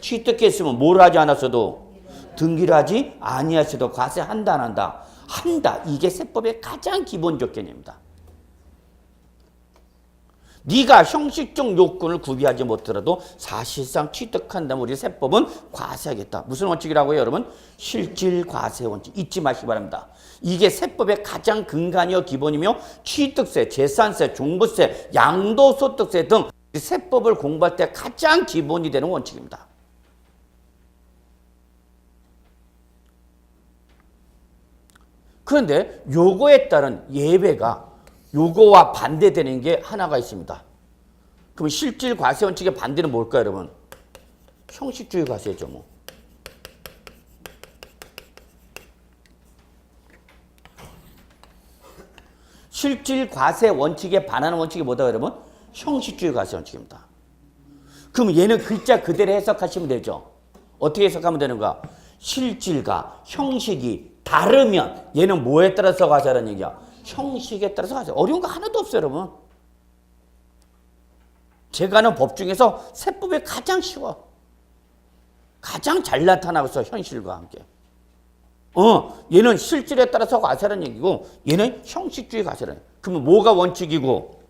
취득했으면 뭘 하지 않았어도? 등기를 하지 아니했어도 과세한다 안 한다? 한다. 이게 세법의 가장 기본적 개념입니다. 네가 형식적 요건을 구비하지 못하더라도 사실상 취득한다면 우리 세법은 과세하겠다. 무슨 원칙이라고요, 여러분? 실질 과세 원칙. 잊지 마시기 바랍니다. 이게 세법의 가장 근간이요 기본이며 취득세, 재산세, 종부세, 양도소득세 등 세법을 공부할 때 가장 기본이 되는 원칙입니다. 그런데 요거에 따른 예외가 요거와 반대되는 게 하나가 있습니다. 그럼 실질 과세 원칙의 반대는 뭘까요, 여러분? 형식주의 과세죠, 뭐. 실질 과세 원칙에 반하는 원칙이 뭐다, 여러분? 형식주의 과세 원칙입니다. 그럼 얘는 글자 그대로 해석하시면 되죠. 어떻게 해석하면 되는가? 실질과 형식이 다르면 얘는 뭐에 따라서 과세하라는 얘기야? 형식에 따라서 과세. 어려운 거 하나도 없어요, 여러분. 제가 아는 법 중에서 세법이 가장 쉬워. 가장 잘 나타나고 있어, 현실과 함께. 얘는 실질에 따라서 과세라는 얘기고 얘는 형식주의 과세라는 얘기. 그러면 뭐가 원칙이고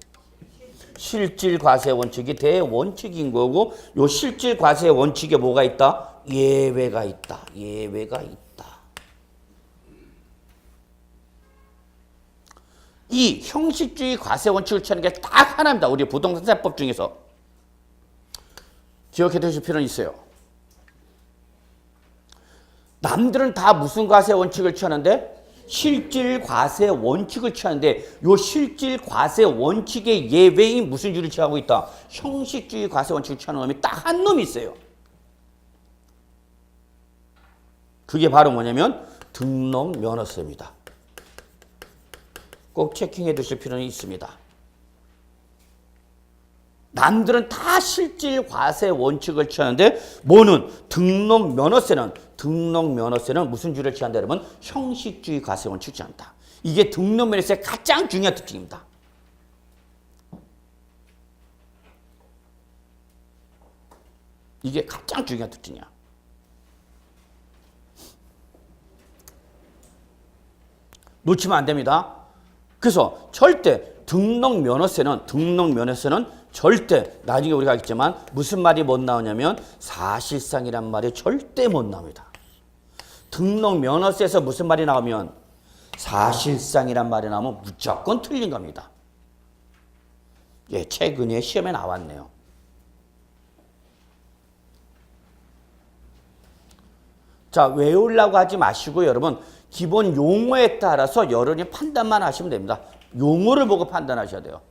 실질 과세 원칙이 대원칙인 거고 요 실질 과세 원칙에 뭐가 있다? 예외가 있다. 예외가 있다. 이 형식주의 과세 원칙을 취하는 게 딱 하나입니다. 우리 부동산세법 중에서. 기억해 두실 필요는 있어요. 남들은 다 무슨 과세 원칙을 취하는데? 실질 과세 원칙을 취하는데 요 실질 과세 원칙의 예외인 무슨 주를 취하고 있다? 형식주의 과세 원칙을 취하는 놈이 딱 한 놈이 있어요. 그게 바로 뭐냐면 등록면허세입니다. 꼭 체킹해 두실 필요는 있습니다. 남들은 다 실질 과세 원칙을 취하는데 뭐는 등록면허세는 무슨 주를 취한다 그러면 형식주의 과세 원칙을 취한다. 이게 등록면허세의 가장 중요한 특징입니다. 이게 가장 중요한 특징이야. 놓치면 안 됩니다. 그래서 절대 등록면허세는 절대 나중에 우리가 알겠지만 무슨 말이 못 나오냐면 사실상이란 말이 절대 못 나옵니다. 등록면허세에서 무슨 말이 나오면 사실상이란 말이 나오면 무조건 틀린 겁니다. 예, 최근에 시험에 나왔네요. 자, 외우려고 하지 마시고 여러분 기본 용어에 따라서 여러분이 판단만 하시면 됩니다. 용어를 보고 판단하셔야 돼요.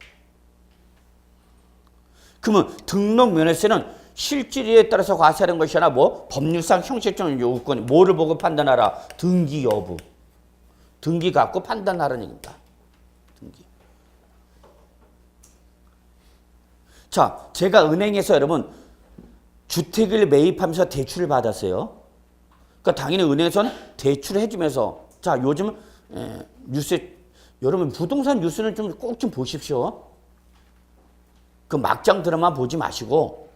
그러면 등록면허세는 실질에 따라서 과세하는 것이 아니라 뭐 법률상 형식적 요구권 뭐를 보고 판단하라? 등기 여부. 등기 갖고 판단하라는 얘기입니다. 등기. 자, 제가 은행에서 여러분 주택을 매입하면서 대출을 받았어요. 그러니까 당연히 은행에서는 대출을 해주면서 자 요즘 뉴스에 여러분 부동산 뉴스는 좀 꼭 좀 보십시오. 그 막장 드라마 보지 마시고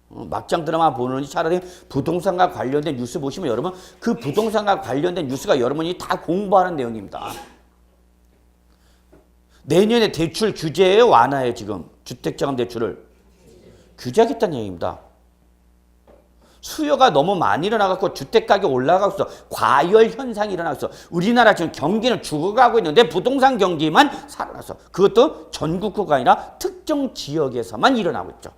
막장 드라마 보느니 차라리 부동산과 관련된 뉴스 보시면 여러분 그 부동산과 관련된 뉴스가 여러분이 다 공부하는 내용입니다. 내년에 대출 규제에 완화해 지금 주택자금 대출을 규제하겠다는 얘기입니다. 수요가 너무 많이 일어나갖고 주택가격이 올라가고 있어. 과열 현상이 일어나고 있어. 우리나라 지금 경기는 죽어가고 있는데 부동산 경기만 살아났어. 그것도 전국구가 아니라 특정 지역에서만 일어나고 있죠.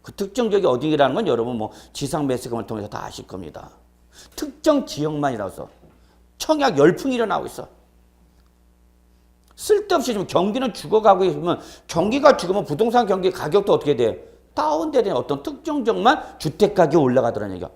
그 특정 지역이 어디라는 건 여러분 뭐 지상 매스컴을 통해서 다 아실 겁니다. 특정 지역만 일어나서 청약 열풍이 일어나고 있어. 쓸데없이 지금 경기는 죽어가고 있으면 경기가 죽으면 부동산 경기 가격도 어떻게 돼? 다운되는 어떤 특정 지역만 주택가격이 올라가더라는 얘기야.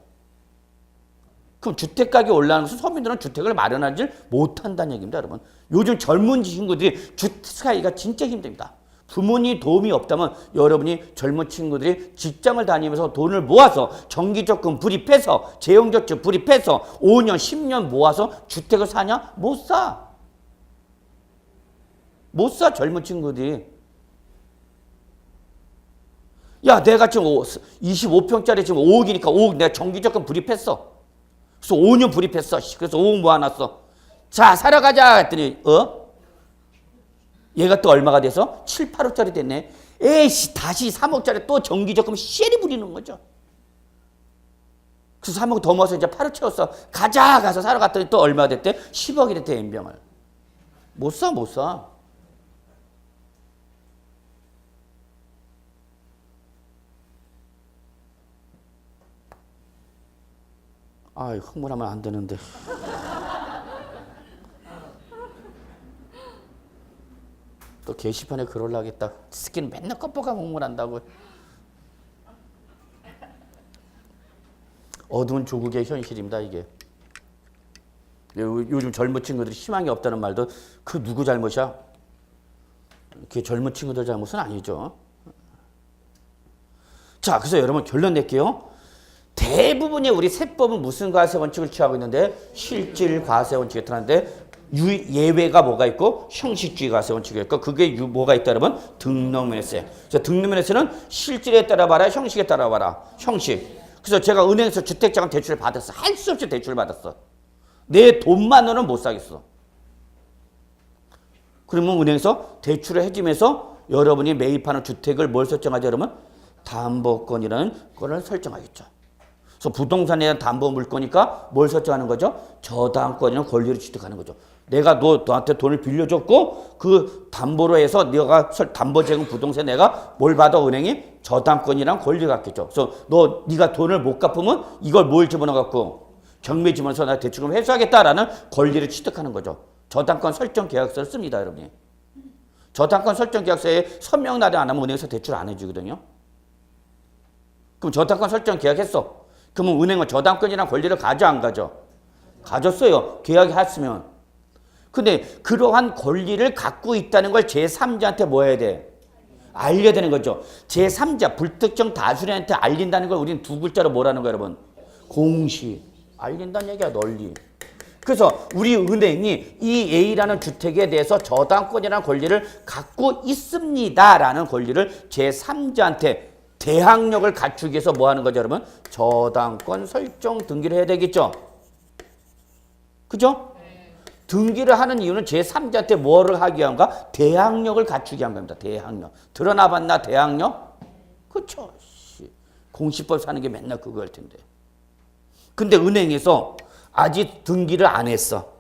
그럼 주택가격이 올라가는 것은 서민들은 주택을 마련하지 못한다는 얘기입니다, 여러분. 요즘 젊은 친구들이 주택 사기가 진짜 힘듭니다. 부모님 도움이 없다면 여러분이 젊은 친구들이 직장을 다니면서 돈을 모아서 정기적금 불입해서 재형저축 불입해서 5년, 10년 모아서 주택을 사냐? 못 사. 못 사, 젊은 친구들이. 야, 내가 지금 25평짜리 지금 5억이니까 5억 내가 정기적금 불입했어. 그래서 5년 불입했어. 그래서 5억 모아놨어. 자, 사러 가자 했더니 얘가 또 얼마가 돼서 7, 8억짜리 됐네. 에이씨, 다시 3억짜리 또 정기적금 쉐리 부리는 거죠. 그래서 3억 더 모아서 이제 8억 채웠어. 가서 사러 갔더니 또 얼마가 됐대? 10억이 됐대, 연병을. 못 사. 아이, 흥분하면 안 되는데. 또 게시판에 글 올라가겠다. 스킨 맨날 껍질가 흥분한다고. 어두운 조국의 현실입니다, 이게. 요즘 젊은 친구들이 희망이 없다는 말도 그 누구 잘못이야? 그게 젊은 친구들 잘못은 아니죠. 자, 그래서 여러분 결론 낼게요. 대부분의 우리 세법은 무슨 과세 원칙을 취하고 있는데 실질 과세 원칙에 따르는데 예외가 뭐가 있고 형식주의 과세 원칙이 있고 그게 뭐가 있다 그러면 등록면허세. 등록면허세는 실질에 따라 봐라, 형식에 따라 봐라. 형식. 그래서 제가 은행에서 주택자금 대출을 받았어. 할 수 없이 대출을 받았어. 내 돈만으로는 못 사겠어. 그러면 은행에서 대출을 해주면서 여러분이 매입하는 주택을 뭘 설정하죠, 여러분? 담보권이라는 거를 설정하겠죠. 그래서 부동산에 대한 담보 물권이니까 뭘 설정하는 거죠? 저당권이라는 권리를 취득하는 거죠. 내가 너한테 돈을 빌려줬고 그 담보로 해서 네가 담보 제공 부동산에 내가 뭘 받아 은행이 저당권이란 권리를 갖겠죠. 그래서 네가 돈을 못 갚으면 이걸 뭘 집어넣어 갖고 경매 집어넣어서 나 대출금 회수하겠다라는 권리를 취득하는 거죠. 저당권 설정 계약서를 씁니다, 여러분이. 저당권 설정 계약서에 서명 날이 안 하면 은행에서 대출 안 해주거든요. 그럼 저당권 설정 계약했어. 그러면 은행은 저당권이란 권리를 가져 안 가져? 가졌어요. 계약이 했으면. 근데 그러한 권리를 갖고 있다는 걸 제3자한테 뭐 해야 돼? 알려야 되는 거죠. 제3자, 불특정 다수인한테 알린다는 걸 우리는 두 글자로 뭐라는 거예요, 여러분? 공시. 알린다는 얘기야, 널리. 그래서 우리 은행이 이 A라는 주택에 대해서 저당권이라는 권리를 갖고 있습니다라는 권리를 제3자한테 대항력을 갖추기 위해서 뭐 하는 거죠, 여러분? 저당권 설정 등기를 해야 되겠죠? 그죠? 등기를 하는 이유는 제3자한테 뭐를 하기 위한가? 대항력을 갖추기 위한 겁니다. 대항력. 드러나 봤나, 대항력? 그쵸. 공시법 사는 게 맨날 그거일 텐데. 근데 은행에서 아직 등기를 안 했어.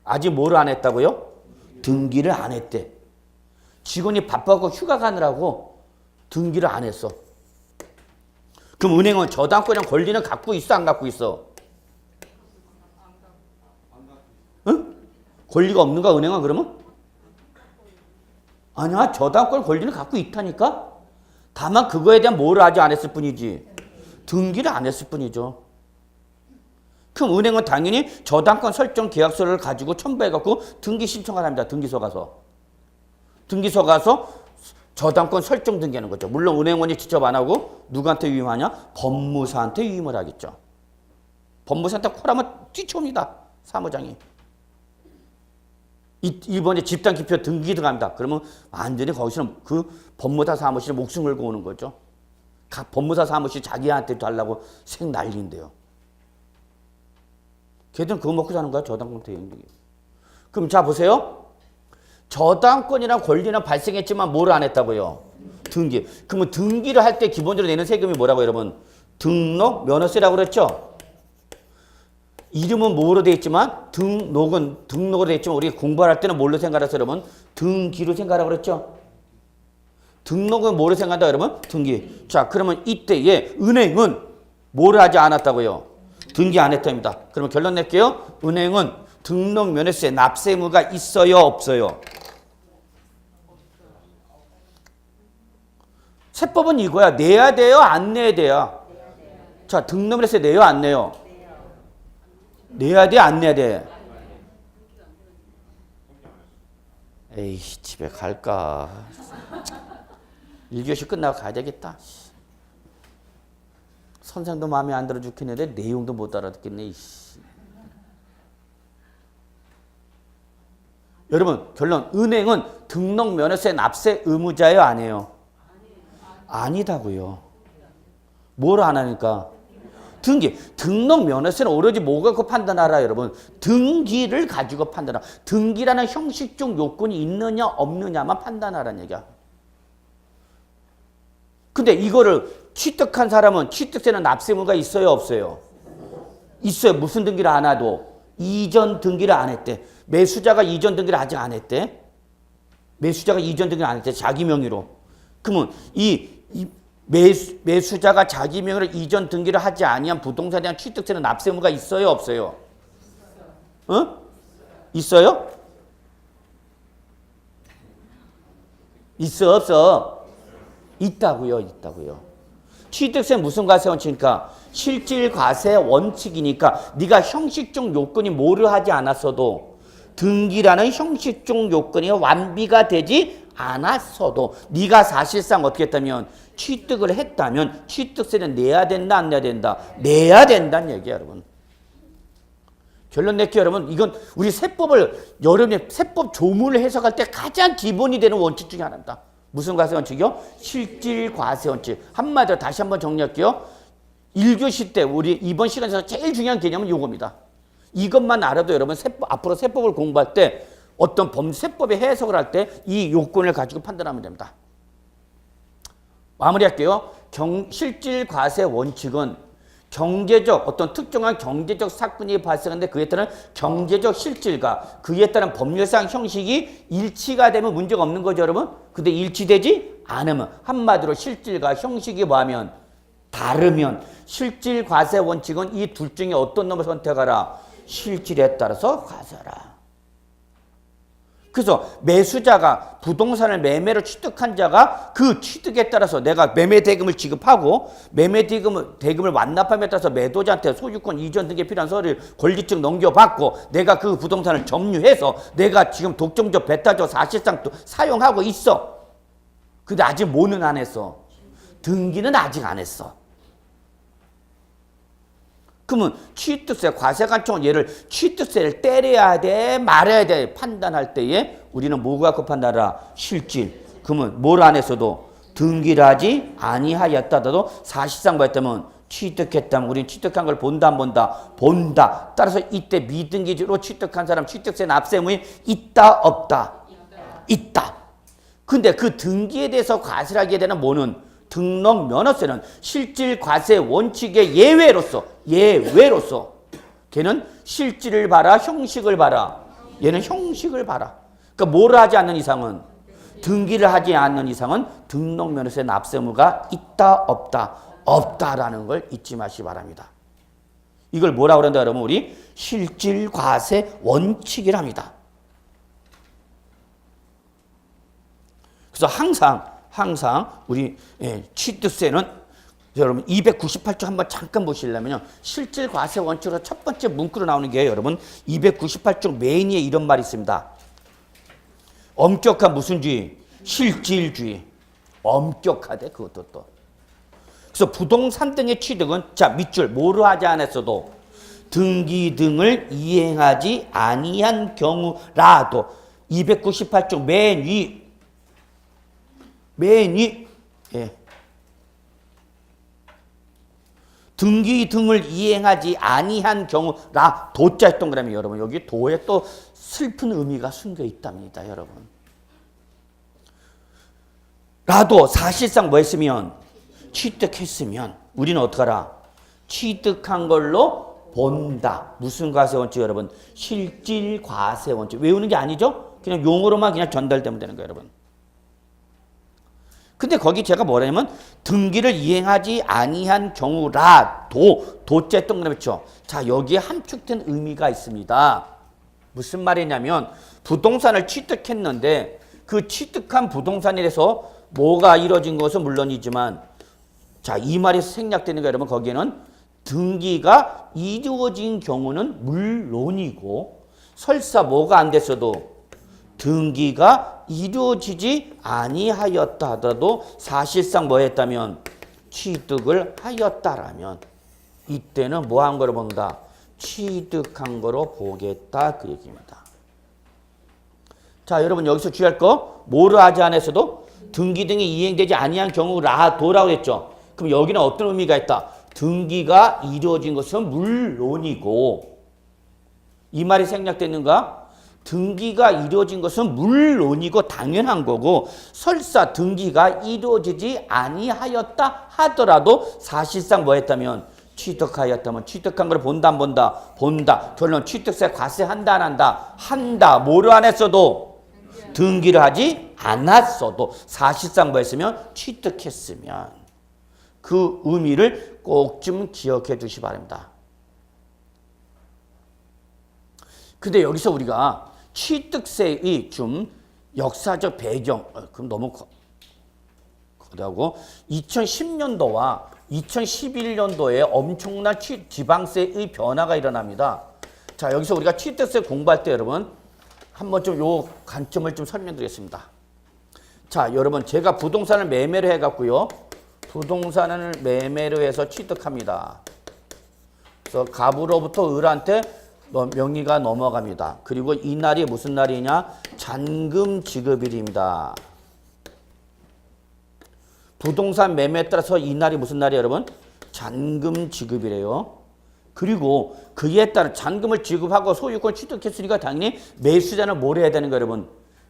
아직 뭐를 안 했다고요? 등기를 안 했대. 직원이 바빠서 휴가 가느라고 등기를 안 했어. 그럼 은행은 저당권이랑 권리는 갖고 있어, 안 갖고 있어? 응? 권리가 없는가, 은행은 그러면? 아니야, 저당권 권리는 갖고 있다니까? 다만 그거에 대한 뭐를 아직 안 했을 뿐이지. 등기를 안 했을 뿐이죠. 그럼 은행은 당연히 저당권 설정 계약서를 가지고 첨부해갖고 등기 신청을 합니다. 등기소 가서. 등기소 가서 저당권 설정 등기하는 거죠. 물론 은행원이 직접 안 하고 누구한테 위임하냐? 법무사한테 위임을 하겠죠. 법무사한테 콜하면 뛰쳐옵니다. 사무장이. 이번에 집단기표 등기 들어갑니다. 그러면 완전히 거기서는 그 법무사 사무실에 목숨 걸고 오는 거죠. 각 법무사 사무실 자기한테 달라고 생 난리인데요. 걔들은 그거 먹고 사는 거야, 저당권 대행력이. 그럼 자 보세요. 저당권이나 권리는 발생했지만 뭐를 안 했다고요? 등기. 그러면 등기를 할 때 기본적으로 내는 세금이 뭐라고 여러분? 등록 면허세라고 그랬죠? 이름은 뭐로 돼 있지만 등록으로 돼 있지만 우리가 공부할 때는 뭘로 생각해서 여러분? 등기로 생각하라고 그랬죠? 등록은 뭐로 생각한다 여러분? 등기. 자 그러면 이때에 은행은 뭐를 하지 않았다고요? 등기 안 했답니다. 그러면 결론 낼게요. 은행은 등록 면허세 납세 의무가 있어요, 없어요? 세법은 이거야. 내야 돼요, 안 내야 돼요? 자, 등록 면허세 내요, 안 내요? 내야 돼, 안 내야 돼? 에이, 집에 갈까? 1교시 끝나고 가야 되겠다. 선생도 마음에 안 들어 죽겠는데 내용도 못 알아듣겠네. 여러분 결론 은행은 등록 면허세 납세 의무자예요, 아니에요? 아니다고요. 뭘 안 하니까? 등기. 등록 면허세는 오로지 뭐 갖고 판단하라 여러분? 등기를 가지고 판단하라. 등기라는 형식적 요건이 있느냐 없느냐만 판단하라는 얘기야. 근데 이거를 취득한 사람은 취득세는 납세 의무가 있어요, 없어요? 있어요. 무슨 등기를 안 하도? 이전 등기를 안 했대. 매수자가 이전 등기를 아직 안 했대. 매수자가 이전 등기를 안 했대. 자기 명의로. 그러면 매수자가 자기 명의로 이전 등기를 하지 아니한 부동산에 대한 취득세는 납세 의무가 있어요, 없어요? 어? 있어요? 있어, 없어? 있다고요, 있다고요. 취득세 무슨 과세 원칙이니까? 실질 과세 원칙이니까 네가 형식적 요건이 뭐를 하지 않았어도 등기라는 형식적 요건이 완비가 되지 않았어도 네가 사실상 어떻게 했다면 취득을 했다면 취득세는 내야 된다, 안 내야 된다? 내야 된다는 얘기야, 여러분. 결론 낼게요, 여러분. 이건 우리 세법을 여러분이 세법 조문을 해석할 때 가장 기본이 되는 원칙 중에 하나입니다. 무슨 과세 원칙이요? 실질 과세 원칙. 한마디로 다시 한번 정리할게요. 1교시 때 우리 이번 시간에서 제일 중요한 개념은 이겁니다. 이것만 알아도 여러분 앞으로 세법을 공부할 때 어떤 세법의 해석을 할 때 이 요건을 가지고 판단하면 됩니다. 마무리할게요. 실질 과세 원칙은 경제적 어떤 특정한 경제적 사건이 발생하는데 그에 따른 경제적 실질과 그에 따른 법률상 형식이 일치가 되면 문제가 없는 거죠, 여러분. 근데 일치되지 않으면 한마디로 실질과 형식이 뭐하면 다르면 실질 과세 원칙은 이 둘 중에 어떤 놈을 선택하라? 실질에 따라서 과세하라. 그래서 매수자가 부동산을 매매로 취득한 자가 그 취득에 따라서 내가 매매 대금을 지급하고 매매 대금을 완납함에 따라서 매도자한테 소유권 이전 등에 필요한 서류 권리증 넘겨받고 내가 그 부동산을 점유해서 내가 지금 독점적 배타적 사실상 또 사용하고 있어. 근데 아직 뭐는 안 했어? 등기는 아직 안 했어. 그러면 취득세, 과세관청은 얘를 취득세를 때려야 돼, 말아야 돼 판단할 때에 우리는 뭐 갖고 판단하라? 실질. 그러면 뭘 안 했어도 등기를 하지 아니하였다도 사실상 뭐 했다면 취득했다면 우리는 취득한 걸 본다 안 본다? 본다. 따라서 이때 미등기로 취득한 사람 취득세 납세 의무이 있다 없다? 있다. 근데 그 등기에 대해서 과세를 하게 되는 뭐는 등록 면허세는 실질 과세 원칙의 예외로서 걔는 실질을 봐라 형식을 봐라. 얘는 형식을 봐라. 그러니까 뭘 하지 않는 이상은 등기를 하지 않는 이상은 등록 면허세 납세 의무가 있다 없다? 없다라는 걸 잊지 마시기 바랍니다. 이걸 뭐라고 그런다 여러분? 우리 실질 과세 원칙이랍니다. 그래서 항상 우리 취득세는 여러분 298조 한번 잠깐 보시려면요. 실질 과세 원칙으로 첫 번째 문구로 나오는 게 여러분 298조 메인 위에 이런 말이 있습니다. 엄격한 무슨 주의? 실질주의. 엄격하대 그것도 또. 그래서 부동산 등의 취득은 자 밑줄 뭐로 하지 않았어도 등기 등을 이행하지 아니한 경우라도 298조 맨 위 예. 등기 등을 이행하지 아니한 경우라 도자 했던 거라면 여러분 여기 도에 또 슬픈 의미가 숨겨 있답니다, 여러분. 라도 사실상 뭐 했으면 취득했으면 우리는 어떡하라? 취득한 걸로 본다. 무슨 과세 원칙 여러분? 실질 과세 원칙. 외우는 게 아니죠? 그냥 용어로만 그냥 전달되면 되는 거예요, 여러분. 근데 거기 제가 뭐라냐면 등기를 이행하지 아니한 경우라도 도자 했던 거라면 그렇죠? 자, 여기에 함축된 의미가 있습니다. 무슨 말이냐면 부동산을 취득했는데 그 취득한 부동산에 대해서 뭐가 이루어진 것은 물론이지만 자, 이 말이 생략되는 거 여러분 거기에는 등기가 이루어진 경우는 물론이고 설사 뭐가 안 됐어도 등기가 이루어지지 아니하였다 하더라도 사실상 뭐 했다면 취득을 하였다라면 이때는 뭐 한 거로 본다? 취득한 거로 보겠다 그 얘기입니다. 자, 여러분 여기서 주의할 거 뭐를 하지 않았어도 등기 등이 이행되지 아니한 경우라도라고 했죠. 그럼 여기는 어떤 의미가 있다? 등기가 이루어진 것은 물론이고 이 말이 생략됐는가? 등기가 이루어진 것은 물론이고 당연한 거고 설사 등기가 이루어지지 아니하였다 하더라도 사실상 뭐 했다면 취득하였다면 취득한 걸 본다 안 본다? 본다. 결론 취득세 과세한다 안 한다? 한다. 뭐를 안 했어도 등기를 하지 않았어도 사실상 뭐 했으면 취득했으면 그 의미를 꼭 좀 기억해 두시기 바랍니다. 근데 여기서 우리가 취득세의 좀 역사적 배경, 그럼 너무 거대하고 2010년도와 2011년도에 엄청난 지방세의 변화가 일어납니다. 자, 여기서 우리가 취득세 공부할 때 여러분 한번 좀 요 관점을 좀 설명드리겠습니다. 자, 여러분 제가 부동산을 매매를 해갖고요. 부동산을 매매로 해서 취득합니다. 그래서 갑으로부터 을한테 명의가 넘어갑니다. 그리고 이 날이 무슨 날이냐? 잔금 지급일입니다. 부동산 매매에 따라서 이 날이 무슨 날이에요, 여러분? 잔금 지급이래요. 그리고 그에 따른 잔금을 지급하고 소유권 취득했으니까 당연히 매수자는 뭘 해야 되는 거예요, 여러분?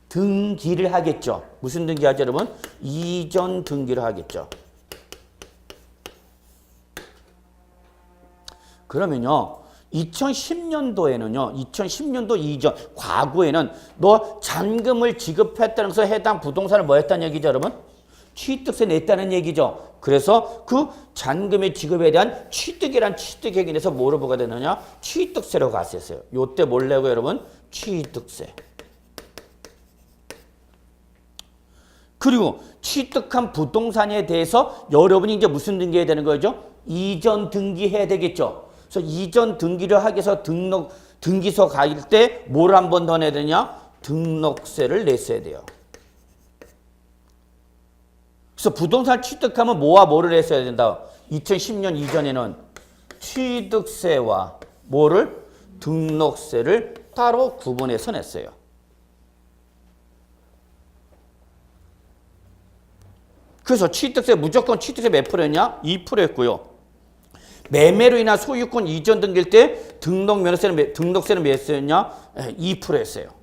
등기를 하겠죠. 무슨 등기 하죠, 여러분? 이전 등기를 하겠죠. 그러면요, 2010년도에는요, 2010년도 이전, 과거에는 너 잔금을 지급했다는 것에 해당 부동산을 뭐 했다는 얘기죠, 여러분? 취득세 냈다는 얘기죠. 그래서 그 잔금의 지급에 대한 취득이란 취득액인에서 뭐로 부과가 되느냐? 취득세로 가세했어요. 요때 뭘 내고 여러분? 취득세. 그리고 취득한 부동산에 대해서 여러분이 이제 무슨 등기해야 되는 거죠? 이전 등기해야 되겠죠. 그래서 이전 등기를 하기 위해서 등기소 갈 때 뭘 한 번 더 내야 되냐? 등록세를 냈어야 돼요. 그래서 부동산 취득하면 뭐와 뭐를 했어야 된다? 2010년 이전에는 취득세와 뭐를? 등록세를 따로 구분해서 냈어요. 그래서 취득세 무조건 취득세 몇 프로였냐? 2%였고요. 매매로 인한 소유권 이전 등기일 때 등록세는 몇이었냐? 2%였어요.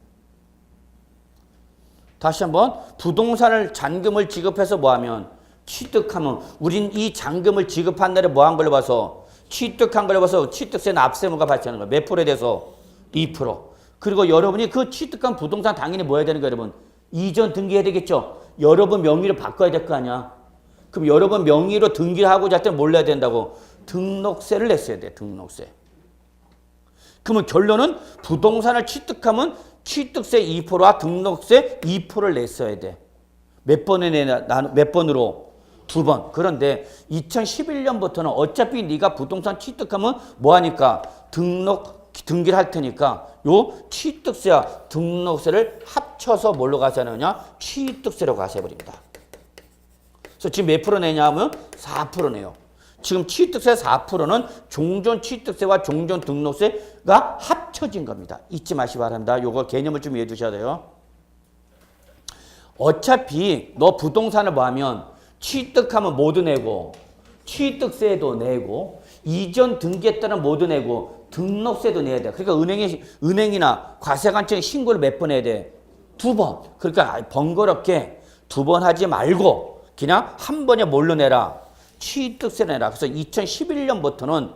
다시 한번 부동산을 잔금을 지급해서 뭐하면 취득하면 우린 이 잔금을 지급한 날에 뭐한 걸로 봐서 취득한 걸로 봐서 취득세 납세무가 발생하는 거예요. 몇 프로에 대해서? 2%. 그리고 여러분이 그 취득한 부동산 당연히 뭐 해야 되는 거예요, 여러분? 이전 등기해야 되겠죠. 여러분 명의로 바꿔야 될 거 아니야. 그럼 여러분 명의로 등기를 하고자 할 때는 뭘 내야 된다고? 등록세를 냈어야 돼. 등록세. 그러면 결론은 부동산을 취득하면 취득세 2%와 등록세 2%를 냈어야 돼. 몇 번으로? 2번. 그런데 2011년부터는 어차피 네가 부동산 취득하면 뭐하니까? 등기를 할 테니까 요 취득세와 등록세를 합쳐서 뭘로 가세하느냐? 취득세로 가세해버립니다. 그래서 지금 몇 프로 내냐 하면 4% 내요. 지금 취득세 4%는 종전 취득세와 종전 등록세가 합쳐진 겁니다. 잊지 마시기 바랍니다. 요거 개념을 좀 이해해 두셔야 돼요. 어차피 너 부동산을 뭐 하면 취득하면 뭐도 내고 취득세도 내고 이전 등기했다는 뭐도 내고 등록세도 내야 돼. 그러니까 은행이나 과세관청에 신고를 몇 번 해야 돼? 2번. 그러니까 번거롭게 2번 하지 말고 그냥 한 번에 뭘로 내라? 취득세 내라. 그래서 2011년부터는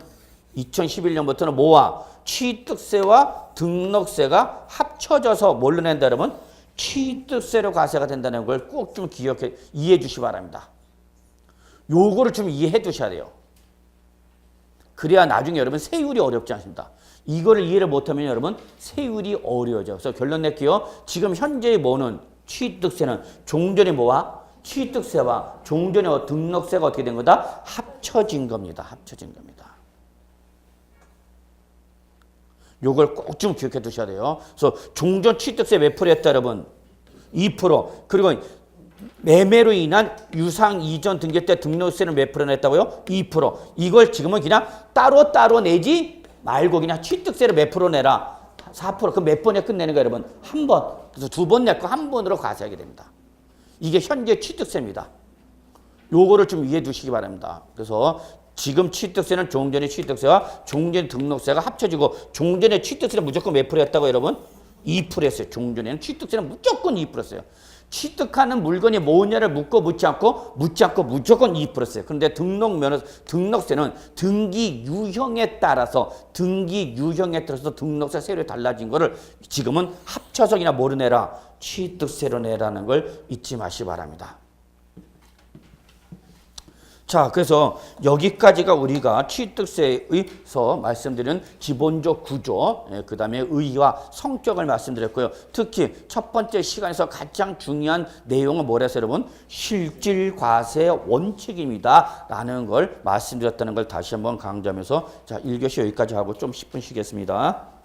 뭐와? 취득세와 등록세가 합쳐져서 뭘로 낸다 여러분? 취득세로 과세가 된다는 걸 꼭 좀 이해해 주시기 바랍니다. 요거를 좀 이해해 두셔야 돼요. 그래야 나중에 여러분 세율이 어렵지 않습니다. 이거를 이해를 못하면 여러분 세율이 어려워져. 그래서 결론 낼게요. 지금 현재의 뭐는 취득세는 종전이 뭐와? 취득세와 종전의 등록세가 어떻게 된 거다? 합쳐진 겁니다. 합쳐진 겁니다. 요걸 꼭 좀 기억해 두셔야 돼요. 그래서 종전 취득세 몇 프로 했다 여러분? 2%. 그리고 매매로 인한 유상 이전 등기 때 등록세는 몇 프로 냈다고요? 2%. 이걸 지금은 그냥 따로 내지 말고 그냥 취득세를 몇 프로 내라? 4%. 그럼 몇 번에 끝내는 거예요, 여러분? 한 번. 그래서 2번 냈고 한 번으로 과세하게 됩니다. 이게 현재 취득세입니다. 요거를 좀 이해해 두시기 바랍니다. 그래서 지금 취득세는 종전의 취득세와 종전 등록세가 합쳐지고 종전의 취득세는 무조건 몇 프로였다고 여러분? 2%였어요. 종전에는 취득세는 무조건 2%였어요. 취득하는 물건이 뭐냐를 묻지 않고 무조건 2%였어요. 그런데 등록세는 등기 유형에 따라서 등록세 세율이 달라진 거를 지금은 합쳐서 그냥 뭐로 내라? 취득세로 내라는 걸 잊지 마시기 바랍니다. 자, 그래서 여기까지가 우리가 취득세에서 말씀드린 기본적 구조, 그 다음에 의의와 성격을 말씀드렸고요. 특히 첫 번째 시간에서 가장 중요한 내용은 뭐라서 여러분? 실질과세 원칙입니다. 라는 걸 말씀드렸다는 걸 다시 한번 강조하면서 자, 1교시 여기까지 하고 좀 10분 쉬겠습니다.